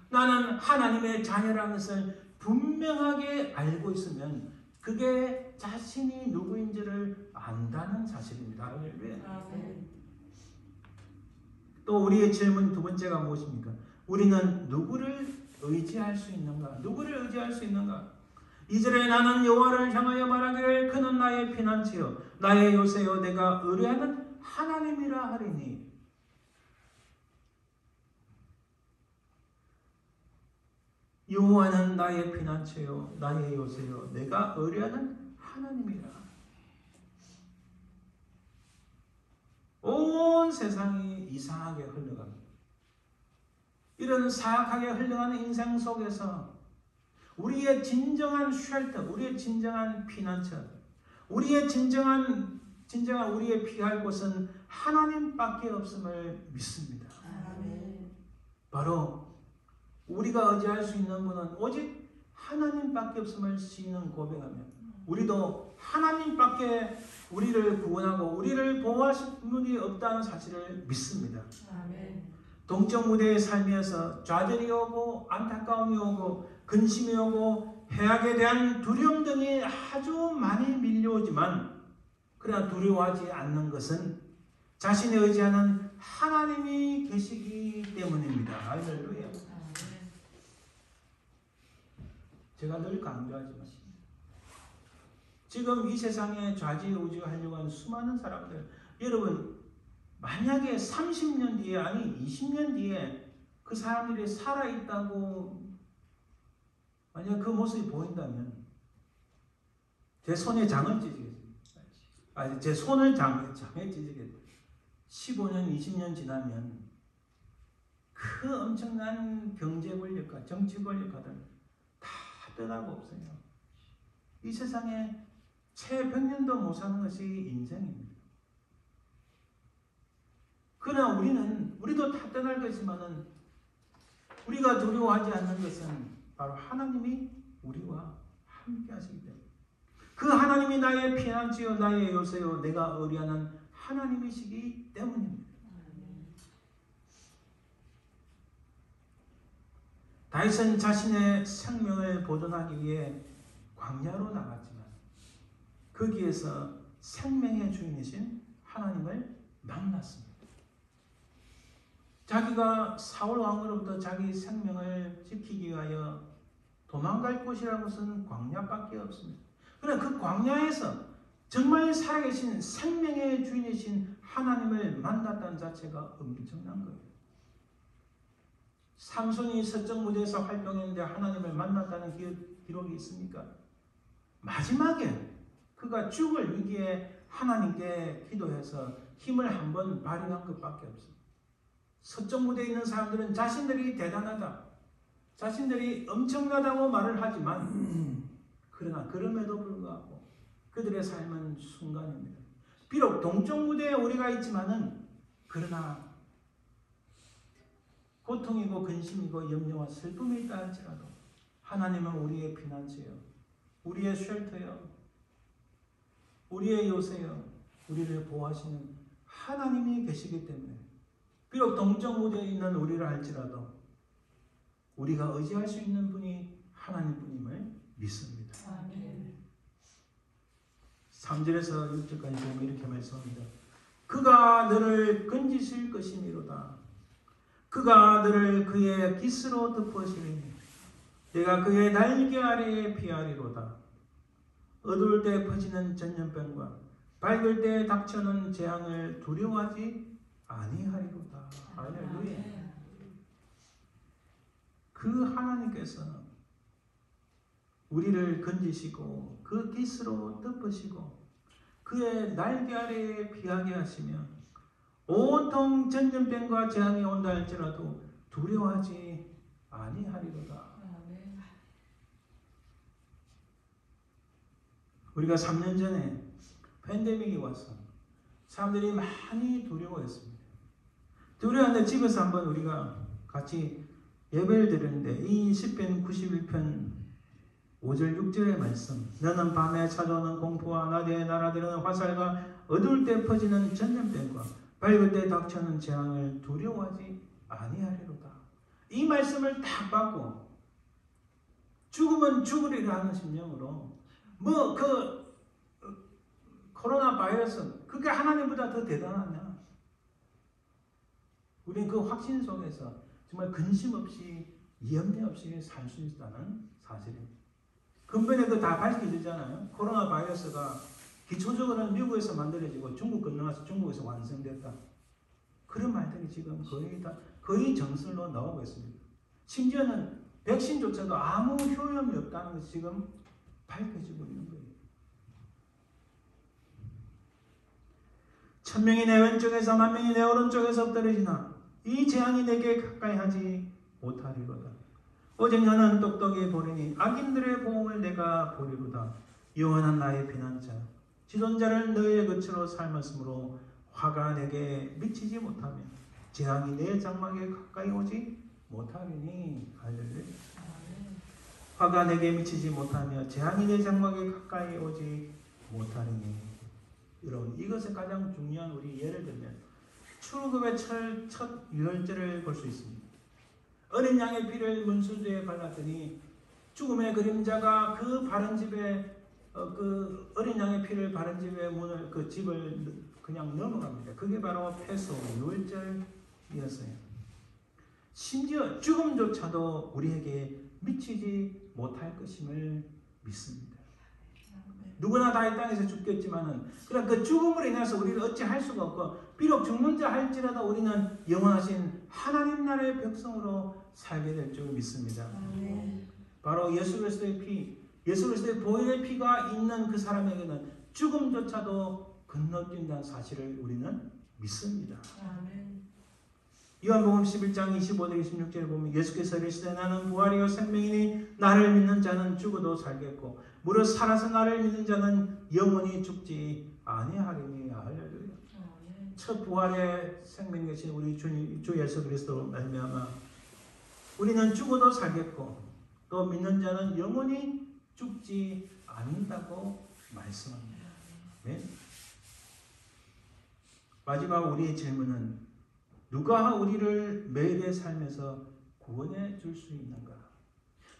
나는 하나님의 자녀라는 것을 분명하게 알고 있으면 그게 자신이 누구인지를 안다는 사실입니다. 할렐루야. 또 우리의 질문 두 번째가 무엇입니까? 우리는 누구를 의지할 수 있는가? 누구를 의지할 수 있는가? 2절에 나는 여호와를 향하여 말하기를 그는 나의 피난처요 나의 요새요 내가 의뢰하는 하나님이라 하리니. 여호와는 나의 피난처요 나의 요새요 내가 의뢰하는 하나님이라. 온 세상이 이상하게 흘러갑니다. 이런 사악하게 흘러가는 인생 속에서 우리의 진정한 쉘터, 우리의 진정한 피난처, 우리의 진정한 우리의 피할 곳은 하나님밖에 없음을 믿습니다. 바로 우리가 의지할 수 있는 분은 오직 하나님밖에 없음을 시인은 고백하며, 우리도 하나님밖에 우리를 구원하고 우리를 보호하실 분이 없다는 사실을 믿습니다. 동쪽 무대의 삶에서 좌절이 오고 안타까움이 오고 근심이 오고 해악에 대한 두려움 등이 아주 많이 밀려오지만, 그러나 두려워하지 않는 것은 자신이 의지하는 하나님이 계시기 때문입니다. 할렐루야. 제가 늘 강조하지만 지금 이 세상에 좌지우지하려고 하는 수많은 사람들, 여러분 만약에 30년 뒤에 아니 20년 뒤에 그 사람들이 살아있다고 만약 그 모습이 보인다면 제 손에 장을 찢겠습니다. 아니 제 손을 장에 찢겠습니다. 15년 20년 지나면 그 엄청난 경제 권력과 정치 권력가들 다 떠나고 없어요. 이 세상에 채 100년도 못 사는 것이 인생입니다. 그러나 우리도 다 떠날 것이지만은 우리가 두려워하지 않는 것은 바로 하나님이 우리와 함께 하시기 때문에, 그 하나님이 나의 피난처요 나의 요새요 내가 의뢰하는 하나님이시기 때문입니다. 다윗은 자신의 생명을 보존하기 위해 광야로 나갔지만 거기에서 생명의 주인이신 하나님을 만났습니다. 자기가 사울 왕으로부터 자기 생명을 지키기 위하여 도망갈 곳이라는 것은 광야밖에 없습니다. 그러나 그 광야에서 정말 살아계신 생명의 주인이신 하나님을 만났다는 자체가 엄청난 거예요. 삼손이 서쪽 무대에서 활동했는데 하나님을 만났다는 기록이 있습니까? 마지막에 그가 죽을 위기에 하나님께 기도해서 힘을 한번 발휘한 것밖에 없습니다. 서쪽 무대에 있는 사람들은 자신들이 대단하다, 자신들이 엄청나다고 말을 하지만 그러나 그럼에도 불구하고 그들의 삶은 순간입니다. 비록 동쪽 무대에 우리가 있지만은 그러나 고통이고 근심이고 염려와 슬픔이 있다 할지라도 하나님은 우리의 피난처요 우리의 쉘터요 우리의 요새요 우리를 보호하시는 하나님이 계시기 때문에 비록 동정 무대에 있는 우리를 할지라도 우리가 의지할 수 있는 분이 하나님뿐임을 믿습니다. 아멘. 3절에서 6절까지 보면 이렇게 말씀합니다. 그가 너를 건지실 것이미로다. 그가 너를 그의 깃으로 덮으시리니 내가 그의 날개 아래에 피하리로다. 어두울 때 퍼지는 전염병과 밝을 때 닥쳐오는 재앙을 두려워하지 아니하리로다. 할렐루야. 그 하나님께서 우리를 건지시고 그 깃으로 덮으시고 그의 날개 아래에 피하게 하시며 온통 전염병과 재앙이 온다 할지라도 두려워하지 아니하리로다. 우리가 3년 전에 팬데믹이 와서 사람들이 많이 두려워했습니다. 두려워하는데 집에서 한번 우리가 같이 예배를 드렸는데 이 시편 91편 5절 6절의 말씀, 너는 밤에 찾아오는 공포와 낮에 날아드는 화살과 어두울 때 퍼지는 전염병과 밝을 때 닥쳐오는 재앙을 두려워하지 아니하리로다. 이 말씀을 딱 받고 죽으면 죽으리라 하는 심령으로 코로나 바이러스 그게 하나님보다 더 대단하냐? 우리는 그 확신 속에서 정말 근심 없이 염려 없이 살 수 있다는 사실입니다. 근본에 그 다 밝혀지잖아요. 코로나 바이러스가 기초적으로는 미국에서 만들어지고 중국 건너가서 중국에서 완성됐다. 그런 말들이 지금 거의 정설로 나오고 있습니다. 심지어는 백신조차도 아무 효험이 없다는 것이 지금 밝혀지고 있는 거예요. 1000명이 내 왼쪽에서 10,000명이 내 오른쪽에서 떨어지나 이 재앙이 내게 가까이 하지 못하리로다. 오직 너는 똑똑히 보리니 악인들의 보응을 내가 보리로다. 영원한 나의 피난자 지존자를 너의 곁으로 삶았으므로 화가 내게 미치지 못하며 재앙이 내 장막에 가까이 오지 못하리니. 할렐루야. 화가 내게 미치지 못하며 재앙이 내 장막에 가까이 오지 못하리니. 여러분, 이것에 가장 중요한 우리 예를 들면 출애굽의 첫 유월절을 볼 수 있습니다. 어린 양의 피를 문수주에 발랐더니 죽음의 그림자가 그 바른 집에 그 어린 양의 피를 바른 집의 문을 그 집을 그냥 넘어갑니다. 그게 바로 패소 유월절이었어요. 심지어 죽음조차도 우리에게 미치지 못할 것임을 믿습니다. 누구나 다 이 땅에서 죽겠지만은 그냥 그 죽음으로 인해서 우리를 어찌 할 수가 없고 비록 죽는 자 할지라도 우리는 영원하신 하나님 나라의 백성으로 살게 될 줄 믿습니다. 바로 예수 그리스도의 피, 예수 그리스도의 보혈의 피가 있는 그 사람에게는 죽음조차도 건너뛴다는 사실을 우리는 믿습니다. 요한복음 11장 25절 26절에 보면 예수께서 이르시되 나는 부활이요 생명이니 나를 믿는 자는 죽어도 살겠고 무릇 살아서 나를 믿는 자는 영원히 죽지 아니하리니. 할렐루야. 첫 부활의 생명이 되신 우리 주 예수 그리스도로 말미암아 우리는 죽어도 살겠고 또 믿는 자는 영원히 죽지 않는다고 말씀합니다. 네? 마지막 우리의 질문은 누가 우리를 매일의 삶에서 구원해 줄 수 있는가?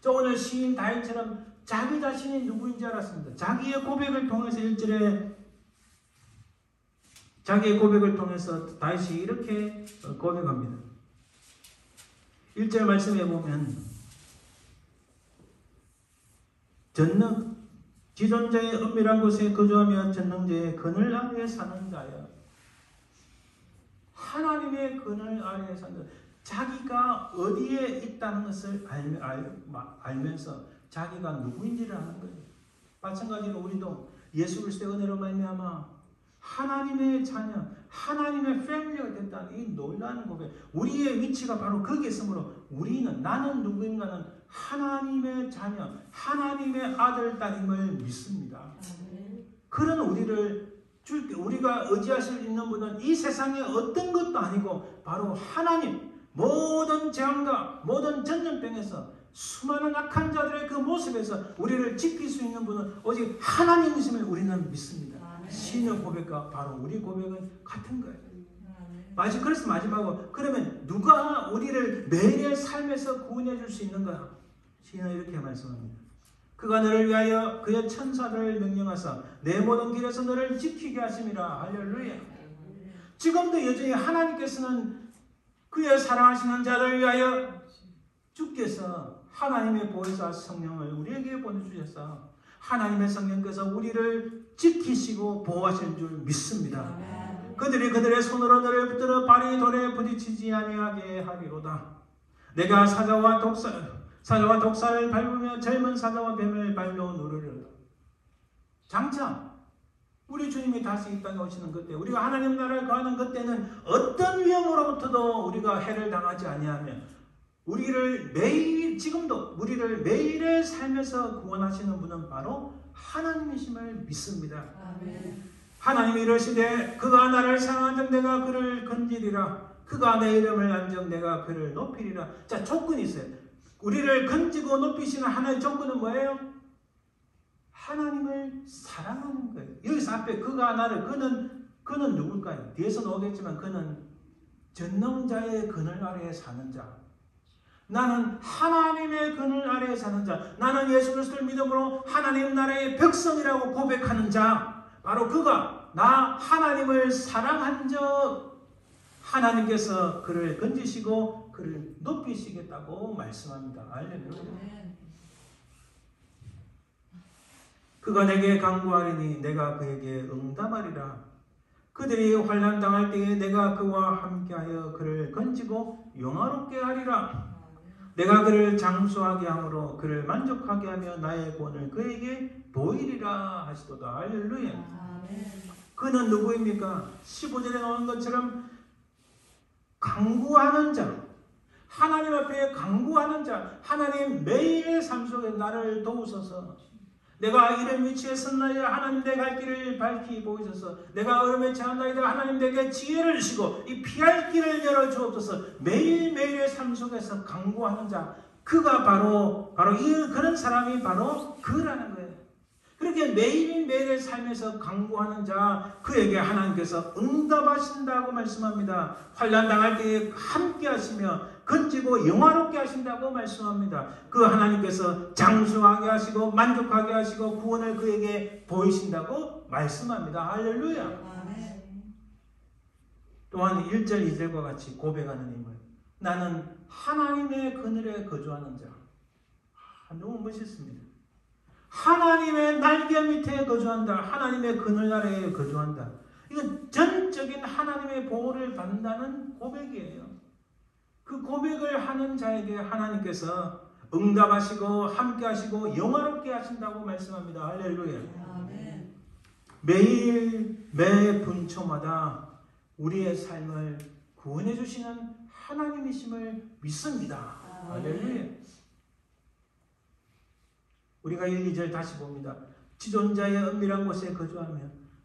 저 오늘 시인 다윗처럼 자기 자신이 누구인지 알았습니다. 자기의 고백을 통해서 1절에 자기의 고백을 통해서 다윗이 이렇게 고백합니다. 1절 말씀에 보면 전능 지존자의 은밀한 곳에 거주하며 전능자의 그늘 아래에 사는 자여. 하나님의 그늘 아래에 산다. 자기가 어디에 있다는 것을 알면서 자기가 누구인지를 아는 거예요. 마찬가지로 우리도 예수 그리스도의 은혜로 말미암아 하나님의 자녀, 하나님의 패밀리가 됐다는 이 놀라운 고백. 우리의 위치가 바로 거기에 있으므로 나는 누구인가는 하나님의 자녀, 하나님의 아들, 딸임을 믿습니다. 그런 우리가 의지할 수 있는 분은 이 세상의 어떤 것도 아니고 바로 하나님, 모든 재앙과 모든 전염병에서 수많은 악한 자들의 그 모습에서 우리를 지킬 수 있는 분은 오직 하나님이심을 우리는 믿습니다. 신의 고백과 바로 우리 고백은 같은 거예요. 그래서 마지막으로 그러면 누가 우리를 매일의 삶에서 구원해 줄 수 있는가? 시인은 이렇게 말씀합니다. 그가 너를 위하여 그의 천사를 명령하사 내 모든 길에서 너를 지키게 하심이라. 할렐루야. 지금도 여전히 하나님께서는 그의 사랑하시는 자를 위하여 주께서 하나님의 보혜사 성령을 우리에게 보내주셔서 하나님의 성령께서 우리를 지키시고 보호하시는 줄 믿습니다. 그들이 그들의 손으로 너를 붙들어 발이 돌에 부딪히지 아니하게 하리로다. 내가 사자와 독사를 밟으며 젊은 사자와 뱀을 발로 누르리로다. 장차 우리 주님이 다시 이 땅에 오시는 그때, 우리가 하나님 나라에 거하는 그때는 어떤 위험으로부터도 우리가 해를 당하지 아니하며 우리를 매일, 지금도 우리를 매일의 삶에서 구원하시는 분은 바로 하나님이심을 믿습니다. 아멘. 하나님이 이러시되 그가 나를 사랑한즉 내가 그를 건지리라. 그가 내 이름을 안즉 내가 그를 높이리라. 자, 조건이 있어요. 우리를 건지고 높이시는 하나의 조건은 뭐예요? 하나님을 사랑하는 거예요. 여기서 앞에 그가 나를, 그는 누굴까요? 뒤에서 나오겠지만 그는 전능자의 그늘 아래에 사는 자. 나는 하나님의 그늘 아래에 사는 자. 나는 예수 그리스도를 믿음으로 하나님 나라의 백성이라고 고백하는 자. 바로 그가 나 하나님을 사랑한 적 하나님께서 그를 건지시고 그를 높이시겠다고 말씀합니다. 할렐루야. 그가 내게 간구하리니 내가 그에게 응답하리라. 그들이 환난 당할 때에 내가 그와 함께하여 그를 건지고 영화롭게 하리라. 내가 그를 장수하게 함으로 그를 만족하게 하며 나의 구원을 그에게 보이리라 하시도다. 할렐루야. 그는 누구입니까? 15절에 나오는 것처럼 간구하는 자, 하나님 앞에 간구하는 자. 하나님 매일의 삶 속에 나를 도우소서. 내가 이런 위치에 섰나이다. 하나님 내 갈 길을 밝히 보이소서. 내가 어려움에 처한나이다. 하나님 내게 지혜를 주시고 이 피할 길을 열어주옵소서. 매일매일의 삶 속에서 간구하는 자, 그가 바로 그런 사람이 바로 그라는 거예요. 그렇게 매일매일의 삶에서 간구하는 자, 그에게 하나님께서 응답하신다고 말씀합니다. 환난 당할 때에 함께 하시며 건지고 영화롭게 하신다고 말씀합니다. 그 하나님께서 장수하게 하시고 만족하게 하시고 구원을 그에게 보이신다고 말씀합니다. 할렐루야. 아멘. 또한 1절 2절과 같이 고백하는 인물. 나는 하나님의 그늘에 거주하는 자. 너무 멋있습니다. 하나님의 날개 밑에 거주한다. 하나님의 그늘 아래에 거주한다. 이건 전적인 하나님의 보호를 받는다는 고백이에요. 그 고백을 하는 자에게 하나님께서 응답하시고 함께 하시고 영화롭게 하신다고 말씀합니다. 할렐루야. 아멘. 매일 매 분초마다 우리의 삶을 구원해 주시는 하나님이심을 믿습니다. 할렐루야. 우리가 1, 2절 다시 봅니다. 지존자의 은밀한 곳에 거주하며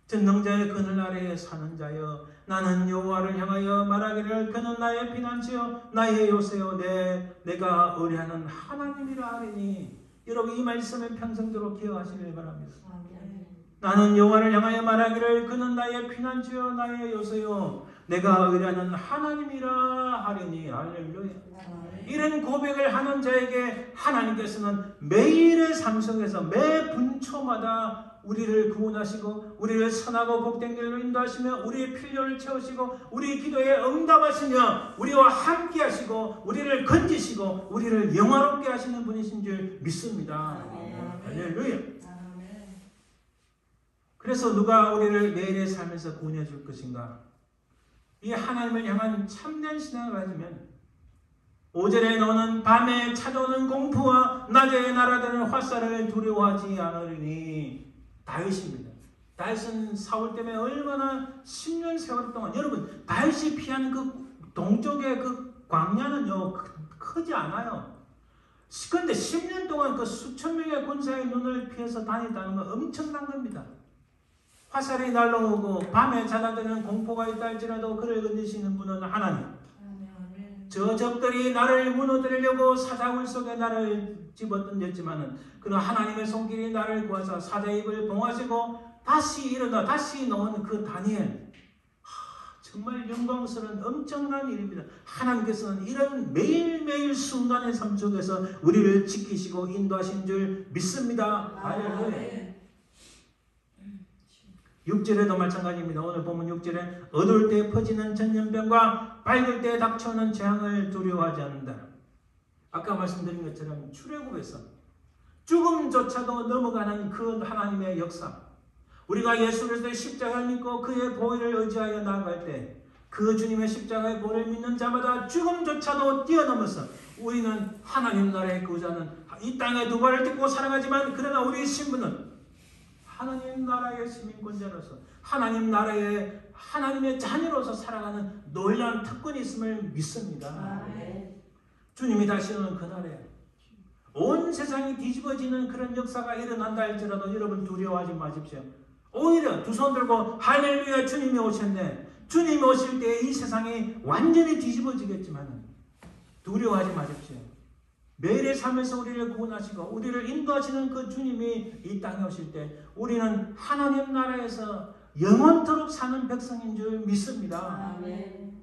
전능자의 그늘 아래에 사는 자여, 나는 여호와를 향하여 말하기를 그는 나의 피난처요 나의 요새요 내가 의뢰하는 하나님이라 하리니. 여러분 이 말씀을 평생도록 기억하시길 바랍니다. 아멘. 나는 여호와를 향하여 말하기를 그는 나의 피난처요 나의 요새요 내가 의뢰하는 하나님이라 하리니. 할렐루야. 이런 고백을 하는 자에게 하나님께서는 매일의 삶 속에서 매 분초마다 우리를 구원하시고 우리를 선하고 복된 길로 인도하시며 우리의 필요를 채우시고 우리의 기도에 응답하시며 우리와 함께 하시고 우리를 건지시고 우리를 영화롭게 하시는 분이신 줄 믿습니다. 할렐루야. 그래서 누가 우리를 매일의 삶에서 구원해 줄 것인가? 이 하나님을 향한 참된 신앙을 가지면 5절에 너는 밤에 찾아오는 공포와 낮에 날아드는 화살을 두려워하지 않으리니. 다윗입니다. 다윗은 사울 때문에 얼마나 10년 세월 동안, 여러분 다윗이 피한 그 동쪽의 그 광야는요 크지 않아요. 그런데 10년 동안 그 수천 명의 군사의 눈을 피해서 다닌다는 건 엄청난 겁니다. 화살이 날라오고 밤에 찾아드는 공포가 있다 할지라도 그를 건지시는 분은 하나님. 저 적들이 나를 무너뜨리려고 사자굴 속에 나를 집어던졌지만은 그는 하나님의 손길이 나를 구하사 사자 입을 봉하시고 다시 일어나 다시 나온 그 다니엘. 정말 영광스러운 엄청난 일입니다. 하나님께서는 이런 매일매일 순간의 삶 속에서 우리를 지키시고 인도하신 줄 믿습니다. 할렐루야. 6절에도 마찬가지입니다. 오늘 보면 6절에 어두울 때 퍼지는 전염병과 밝을 때 닥쳐오는 재앙을 두려워하지 않는다. 아까 말씀드린 것처럼 출애굽에서 죽음조차도 넘어가는 그 하나님의 역사, 우리가 예수 그리스도의 십자가를 믿고 그의 보혈을 의지하여 나아갈 때 그 주님의 십자가의 보혈을 믿는 자마다 죽음조차도 뛰어넘어서 우리는 하나님 나라의 구자는 이 땅에 두 발을 딛고 살아가지만 그러나 우리의 신분은 하나님 나라의 시민권자로서 하나님 나라의 하나님의 자녀로서 살아가는 놀라운 특권이 있음을 믿습니다. 주님이 다시 오는 그날에 온 세상이 뒤집어지는 그런 역사가 일어난다 할지라도 여러분 두려워하지 마십시오. 오히려 두 손 들고 할렐루야 주님이 오셨네. 주님이 오실 때 이 세상이 완전히 뒤집어지겠지만 두려워하지 마십시오. 매일의 삶에서 우리를 구원하시고 우리를 인도하시는 그 주님이 이 땅에 오실 때 우리는 하나님 나라에서 영원토록 사는 백성인 줄 믿습니다. 아멘.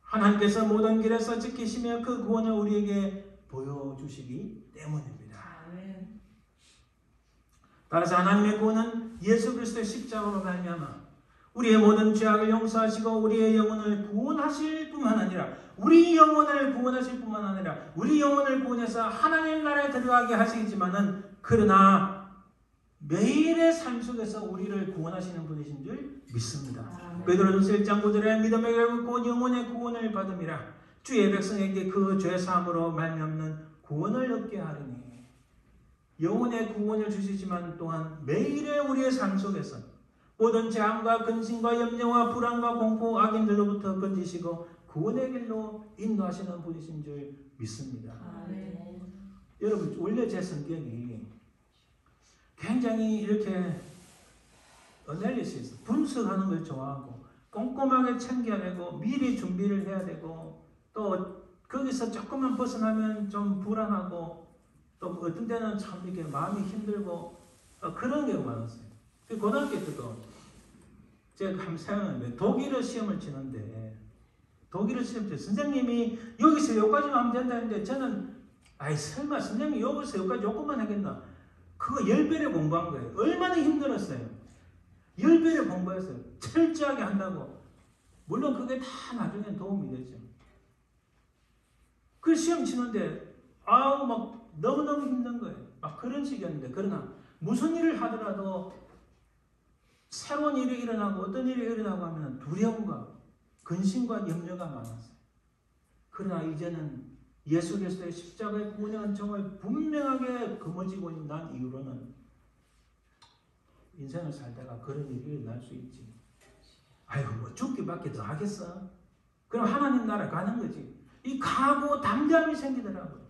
하나님께서 모든 길에서 지키시며 그 구원을 우리에게 보여주시기 때문입니다. 아멘. 따라서 하나님의 구원은 예수 그리스도의 십자가로 말미암아 우리의 모든 죄악을 용서하시고 우리의 영혼을 구원하실 뿐만 아니라 우리 영혼을 구원하실 뿐만 아니라 우리 영혼을 구원해서 하나님 나라에 들어가게 하시지만은 그러나 매일의 삶 속에서 우리를 구원하시는 분이신 줄 믿습니다. 베드로전서 1장 9절에 믿음의 결국 곧 영혼의 구원을 받음이라 주의 백성에게 그 죄 사함으로 말미암는 구원을 얻게 하리니 영혼의 구원을 주시지만 또한 매일의 우리의 삶 속에서 모든 재앙과 근심과 염려와 불안과 공포 악인들로부터 건지시고 구원의 길로 인도하시는 분이신 줄 믿습니다. 아멘. 여러분 원래 제 성격이 굉장히 이렇게 어널리시스 분석하는 걸 좋아하고 꼼꼼하게 챙겨야 되고 미리 준비를 해야 되고 또 거기서 조금만 벗어나면 좀 불안하고 또 어떤 때는 참 이렇게 마음이 힘들고 그런 경우가 많았어요. 고등학교 때도 제가 한번 생각하는데 독일어 시험을 치는데 독일어 시험 때 선생님이 여기서 여기까지만 하면 된다 했는데 저는 아이 설마 선생님이 여기서 여기까지 조금만 하겠나 그거 10배를 공부한 거예요. 얼마나 힘들었어요. 10배를 공부했어요. 철저하게 한다고. 물론 그게 다 나중에 도움이 되죠. 그 시험 치는데 아우 막 너무너무 힘든 거예요. 막 그런 식이었는데 그러나 무슨 일을 하더라도 새로운 일이 일어나고 어떤 일이 일어나고 하면 두려움과 근심과 염려가 많았어요. 그러나 이제는 예수 그리스도의 십자가의 구원의 은총을 분명하게 거머쥐고 난 이후로는 인생을 살다가 그런 일이 일어날 수 있지. 아이고 뭐 죽기밖에 더 하겠어? 그럼 하나님 나라 가는 거지. 이 각오 담대함이 생기더라고요.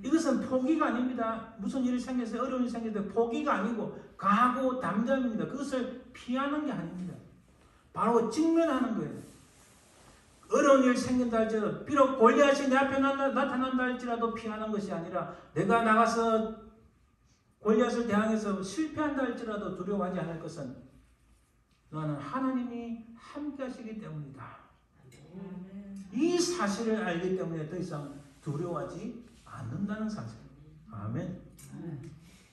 이것은 포기가 아닙니다. 무슨 일이 생겨서 어려운 일이 생길 때 포기가 아니고 각오 담대함입니다. 그것을 피하는 게 아닙니다. 바로 직면하는 거예요. 어려운 일이 생긴다 할지라도 비록 골리앗이 내 앞에 나타난다 할지라도 피하는 것이 아니라 내가 나가서 골리앗을 대항해서 실패한다 할지라도 두려워하지 않을 것은 나는 하나님이 함께 하시기 때문이다. 이 사실을 알기 때문에 더 이상 두려워하지 않는다는 사실. 아멘.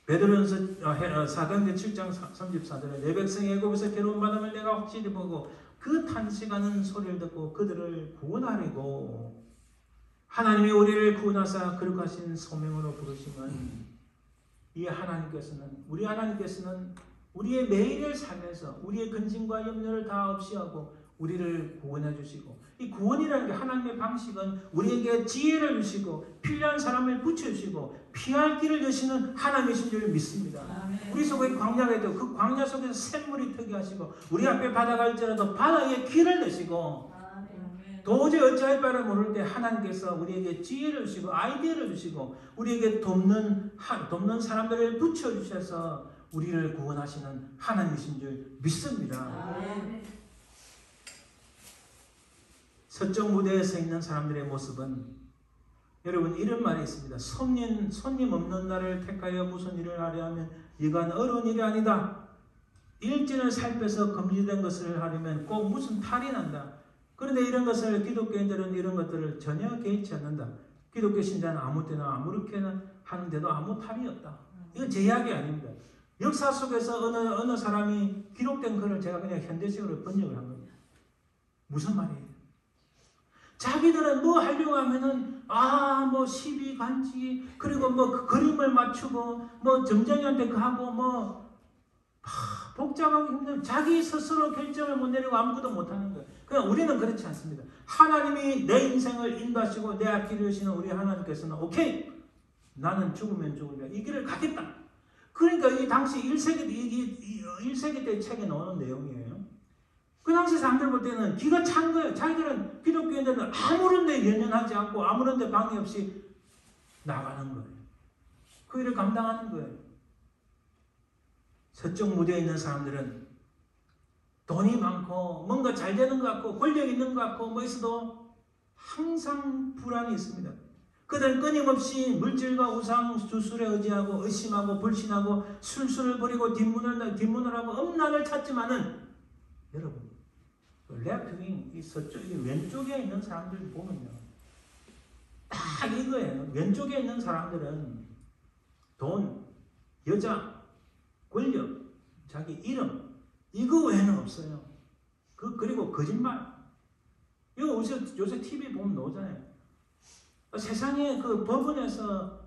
베드로전서 4강대 7장 34절에 내 백성이 애굽에서 괴로움 받음을 내가 확실히 보고 그 탄식하는 소리를 듣고 그들을 구원하려고 하나님이 우리를 구원하사 거룩하신 소명으로 부르시면 이 하나님께서는 우리의 매일의 삶에서 우리의 근심과 염려를 다 없이 하고 우리를 구원해 주시고 이 구원이라는 게 하나님의 방식은 우리에게 지혜를 주시고 필요한 사람을 붙여주시고 피할 길을 여시는 하나님이신 줄 믿습니다. 아멘. 우리 속에 광야가 있고 그 광야 속에서 샘물이 트게 하시고 우리 앞에 바다가 있더라도 바다에 길을 내시고 도저히 어찌할 바를 모를 때 하나님께서 우리에게 지혜를 주시고 아이디어를 주시고 우리에게 돕는 사람들을 붙여주셔서 우리를 구원하시는 하나님이신 줄 믿습니다. 아멘. 서쪽 무대에 서 있는 사람들의 모습은 여러분 이런 말이 있습니다. 손님 없는 날을 택하여 무슨 일을 하려 하면 이건 어려운 일이 아니다. 일진을 살펴서 금지된 것을 하려면 꼭 무슨 탈이 난다. 그런데 이런 것을 기독교인들은 이런 것들을 전혀 개의치 않는다. 기독교 신자는 아무 때나 아무렇게나 하는데도 아무 탈이 없다. 이건 제 이야기 아닙니다. 역사 속에서 어느 사람이 기록된 글을 제가 그냥 현대식으로 번역을 한 겁니다. 무슨 말이에요? 자기들은 뭐 하려고 하면은 뭐 시비 간지 그리고 뭐 그 그림을 맞추고 뭐 점쟁이한테 그 하고 뭐 복잡하고 힘든 자기 스스로 결정을 못 내리고 아무것도 못하는 거예요. 그냥 우리는 그렇지 않습니다. 하나님이 내 인생을 인도하시고 내 앞길을 여시는 우리 하나님께서는 오케이 나는 죽으면 죽으리라 이 길을 가겠다. 그러니까 이 당시 1세기 때 책에 나오는 내용이에요. 그 당시 사람들 볼 때는 기가 찬 거예요. 자기들은 기독교인들은 아무런 데 연연하지 않고 아무런 데 방해 없이 나가는 거예요. 그 일을 감당하는 거예요. 서쪽 무대에 있는 사람들은 돈이 많고 뭔가 잘 되는 것 같고 권력 있는 것 같고 뭐 있어도 항상 불안이 있습니다. 그들은 끊임없이 물질과 우상 주술에 의지하고 의심하고 불신하고 술수를 버리고 뒷문을 하고 음란을 찾지만은 여러분 레프트윙 이 서쪽 왼쪽에 있는 사람들 보면요 딱 이거예요. 왼쪽에 있는 사람들은 돈, 여자, 권력, 자기 이름 이거 외에는 없어요. 그리고 거짓말. 이거 요새 TV 보면 나오잖아요. 세상에 그 법원에서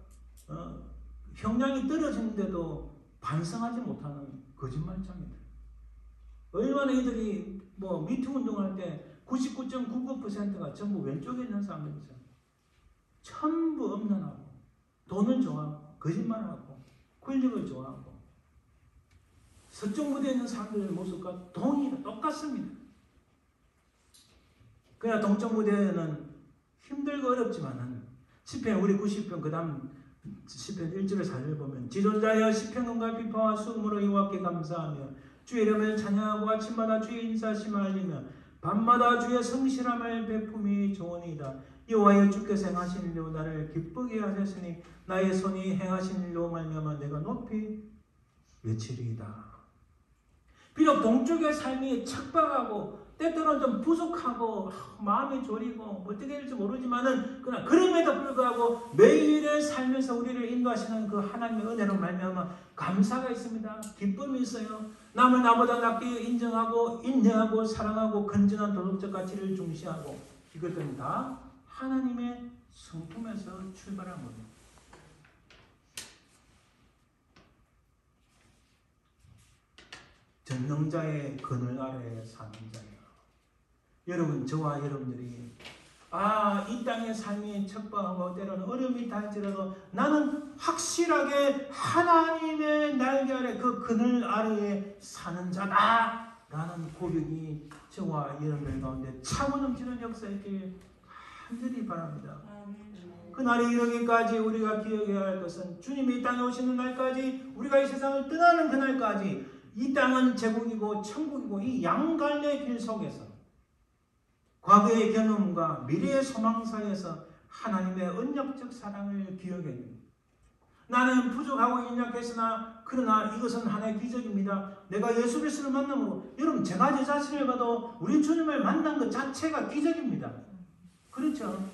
형량이 떨어지는데도 반성하지 못하는 거짓말장이들. 얼마나 이들이 뭐 미투 운동할 때 99.99%가 전부 왼쪽에 있는 사람들이죠. 전부 음란하고 돈을 좋아하고 거짓말하고 권력을 좋아하고 서쪽 무대에 있는 사람들의 모습과 똑같습니다. 그냥 동쪽 무대에는 힘들고 어렵지만은 시편 우리 90편 그 다음 시편 1절에 4절 보면 지존자여 시편과 비파와 수금으로 여호와께 감사하며 주의 이름을 찬양하고 아침마다 주의 인사심을 알리며 밤마다 주의 성실함을 베품이 좋으니이다. 여호와여 주께서 행하신 일로 나를 기쁘게 하셨으니 나의 손이 행하신 일로 말미암아 내가 높이 외치리이다. 비록 동쪽의 삶이 척박하고 때때로는 좀 부족하고 마음이 졸이고 어떻게 될지 모르지만은 그러나 그럼에도 불구하고 매일의 삶에서 우리를 인도하시는 그 하나님의 은혜로 말미암아 감사가 있습니다. 기쁨이 있어요. 남을 나보다 낮게 인정하고 인내하고 사랑하고 건전한 도덕적 가치를 중시하고 이것들은 다 하나님의 성품에서 출발한 겁니다. 전능자의 그늘 아래 사는 자예요. 여러분 저와 여러분들이 이 땅의 삶이 척박하고 때로는 어려움이 닿을지라도 나는 확실하게 하나님의 날개 아래 그 그늘 아래에 사는 자다 라는 고백이 저와 여러분들 가운데 차고 넘치는 역사이길 간절히 바랍니다. 그날이 이르기까지 우리가 기억해야 할 것은 주님이 이 땅에 오시는 날까지 우리가 이 세상을 떠나는 그날까지 이 땅은 제국이고 천국이고 이 양갈래 길 속에서 과거의 경험과 미래의 소망 사이에서 하나님의 언약적 사랑을 기억해야 됩니다. 나는 부족하고 연약했으나 그러나 이것은 하나의 기적입니다. 내가 예수 그리스도를 만남으로 여러분 제가 제 자신을 봐도 우리 주님을 만난 것 자체가 기적입니다. 그렇죠?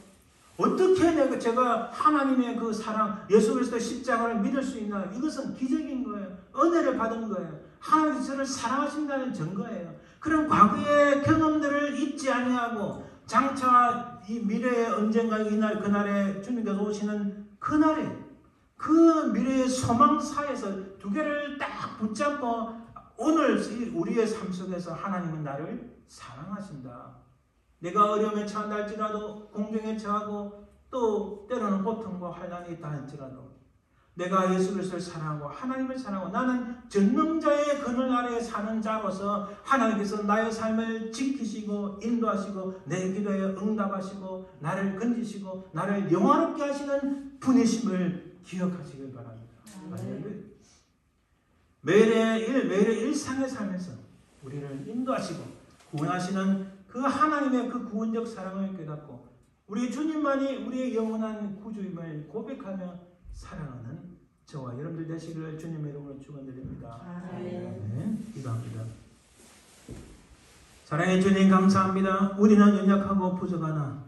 어떻게 제가 하나님의 그 사랑 예수 그리스도의 십자가를 믿을 수 있나? 이것은 기적인 거예요. 은혜를 받은 거예요. 하나님께서 저를 사랑하신다는 증거예요. 그런 과거의 경험들을 잊지 아니하고 장차 이 미래의 언젠가 이날 그날에 주님께서 오시는 그날에 그 미래의 소망사에서 두 개를 딱 붙잡고 오늘 우리의 삶 속에서 하나님은 나를 사랑하신다. 내가 어려움에 처한다 할지라도 공경에 처하고 또 때로는 고통과 환난이 있다 할지라도 내가 예수 그리스도를 사랑하고 하나님을 사랑하고 나는 전능자의 그늘 아래에 사는 자로서 하나님께서 나의 삶을 지키시고 인도하시고 내 기도에 응답하시고 나를 건지시고 나를 영화롭게 하시는 분이심을 기억하시길 바랍니다. 매일의 일상의 삶에서 우리를 인도하시고 구원하시는 그 하나님의 그 구원적 사랑을 깨닫고 우리 주님만이 우리의 영원한 구주임을 고백하며 살아가는 저와 여러분들 되시기를 주님의 이름으로 축원드립니다. 아멘. 네, 기도합니다. 사랑의 주님 감사합니다. 우리는 연약하고 부족하나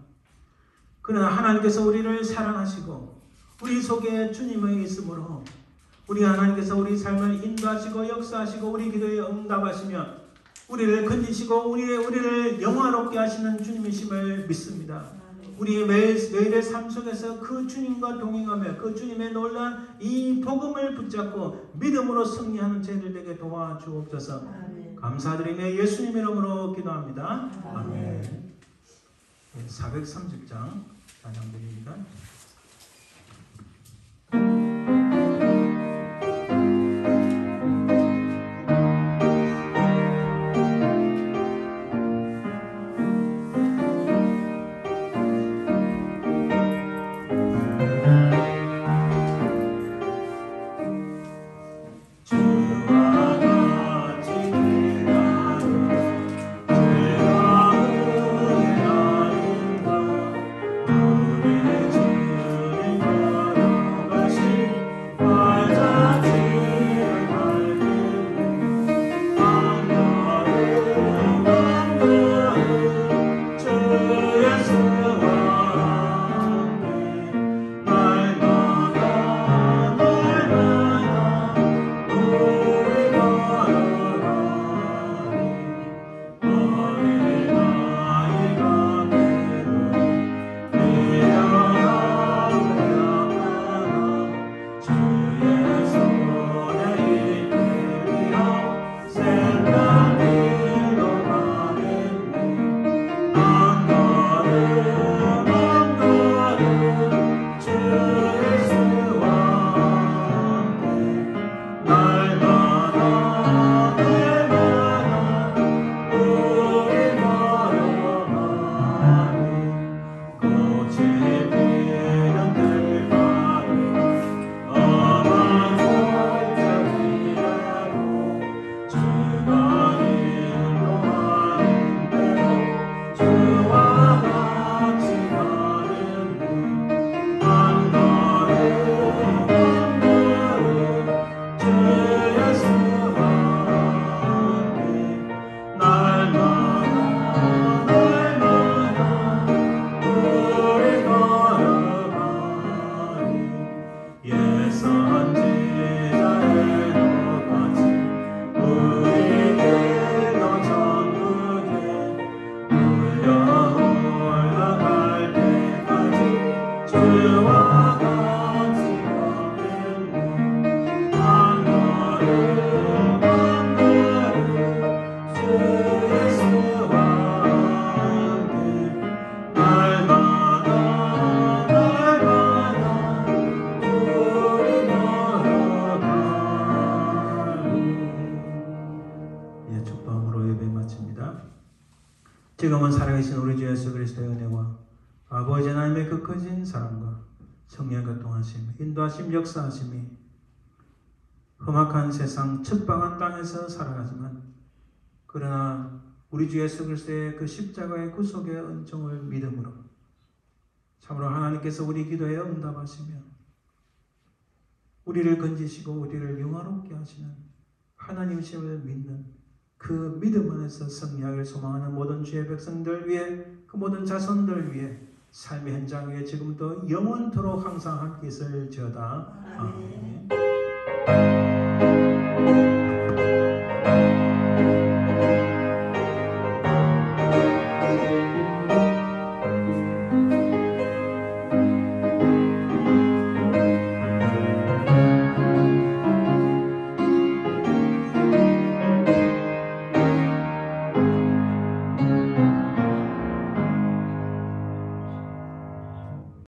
그러나 하나님께서 우리를 사랑하시고 우리 속에 주님의 있으므로 우리 하나님께서 우리 삶을 인도하시고 역사하시고 우리 기도에 응답하시며 우리를 건지시고 우리를 영화롭게 하시는 주님이심을 믿습니다. 우리 매일의 삶 속에서 그 주님과 동행하며 그 주님의 놀라운 이 복음을 붙잡고 믿음으로 승리하는 저희들 되게 도와주옵소서. 아멘. 감사드리며 예수님 이름으로 기도합니다. 아멘. 아멘. 430장 찬양드립니다. 지금은 살아계신 우리 주 예수 그리스도의 은혜와 아버지 하나님의 그 커진 사랑과 성령의 동하심, 인도하심, 역사하심이 험악한 세상, 척박한 땅에서 살아가지만 그러나 우리 주 예수 그리스도의 그 십자가의 구속의 은총을 믿음으로 참으로 하나님께서 우리 기도에 응답하시며 우리를 건지시고 우리를 영화롭게 하시는 하나님이심을 믿는 그 믿음 안에서 승리하기를 소망하는 모든 주의 백성들 위해 그 모든 자손들 위해 삶의 현장 위에 지금도 영원토록 항상 함께 있을지어다. 아멘.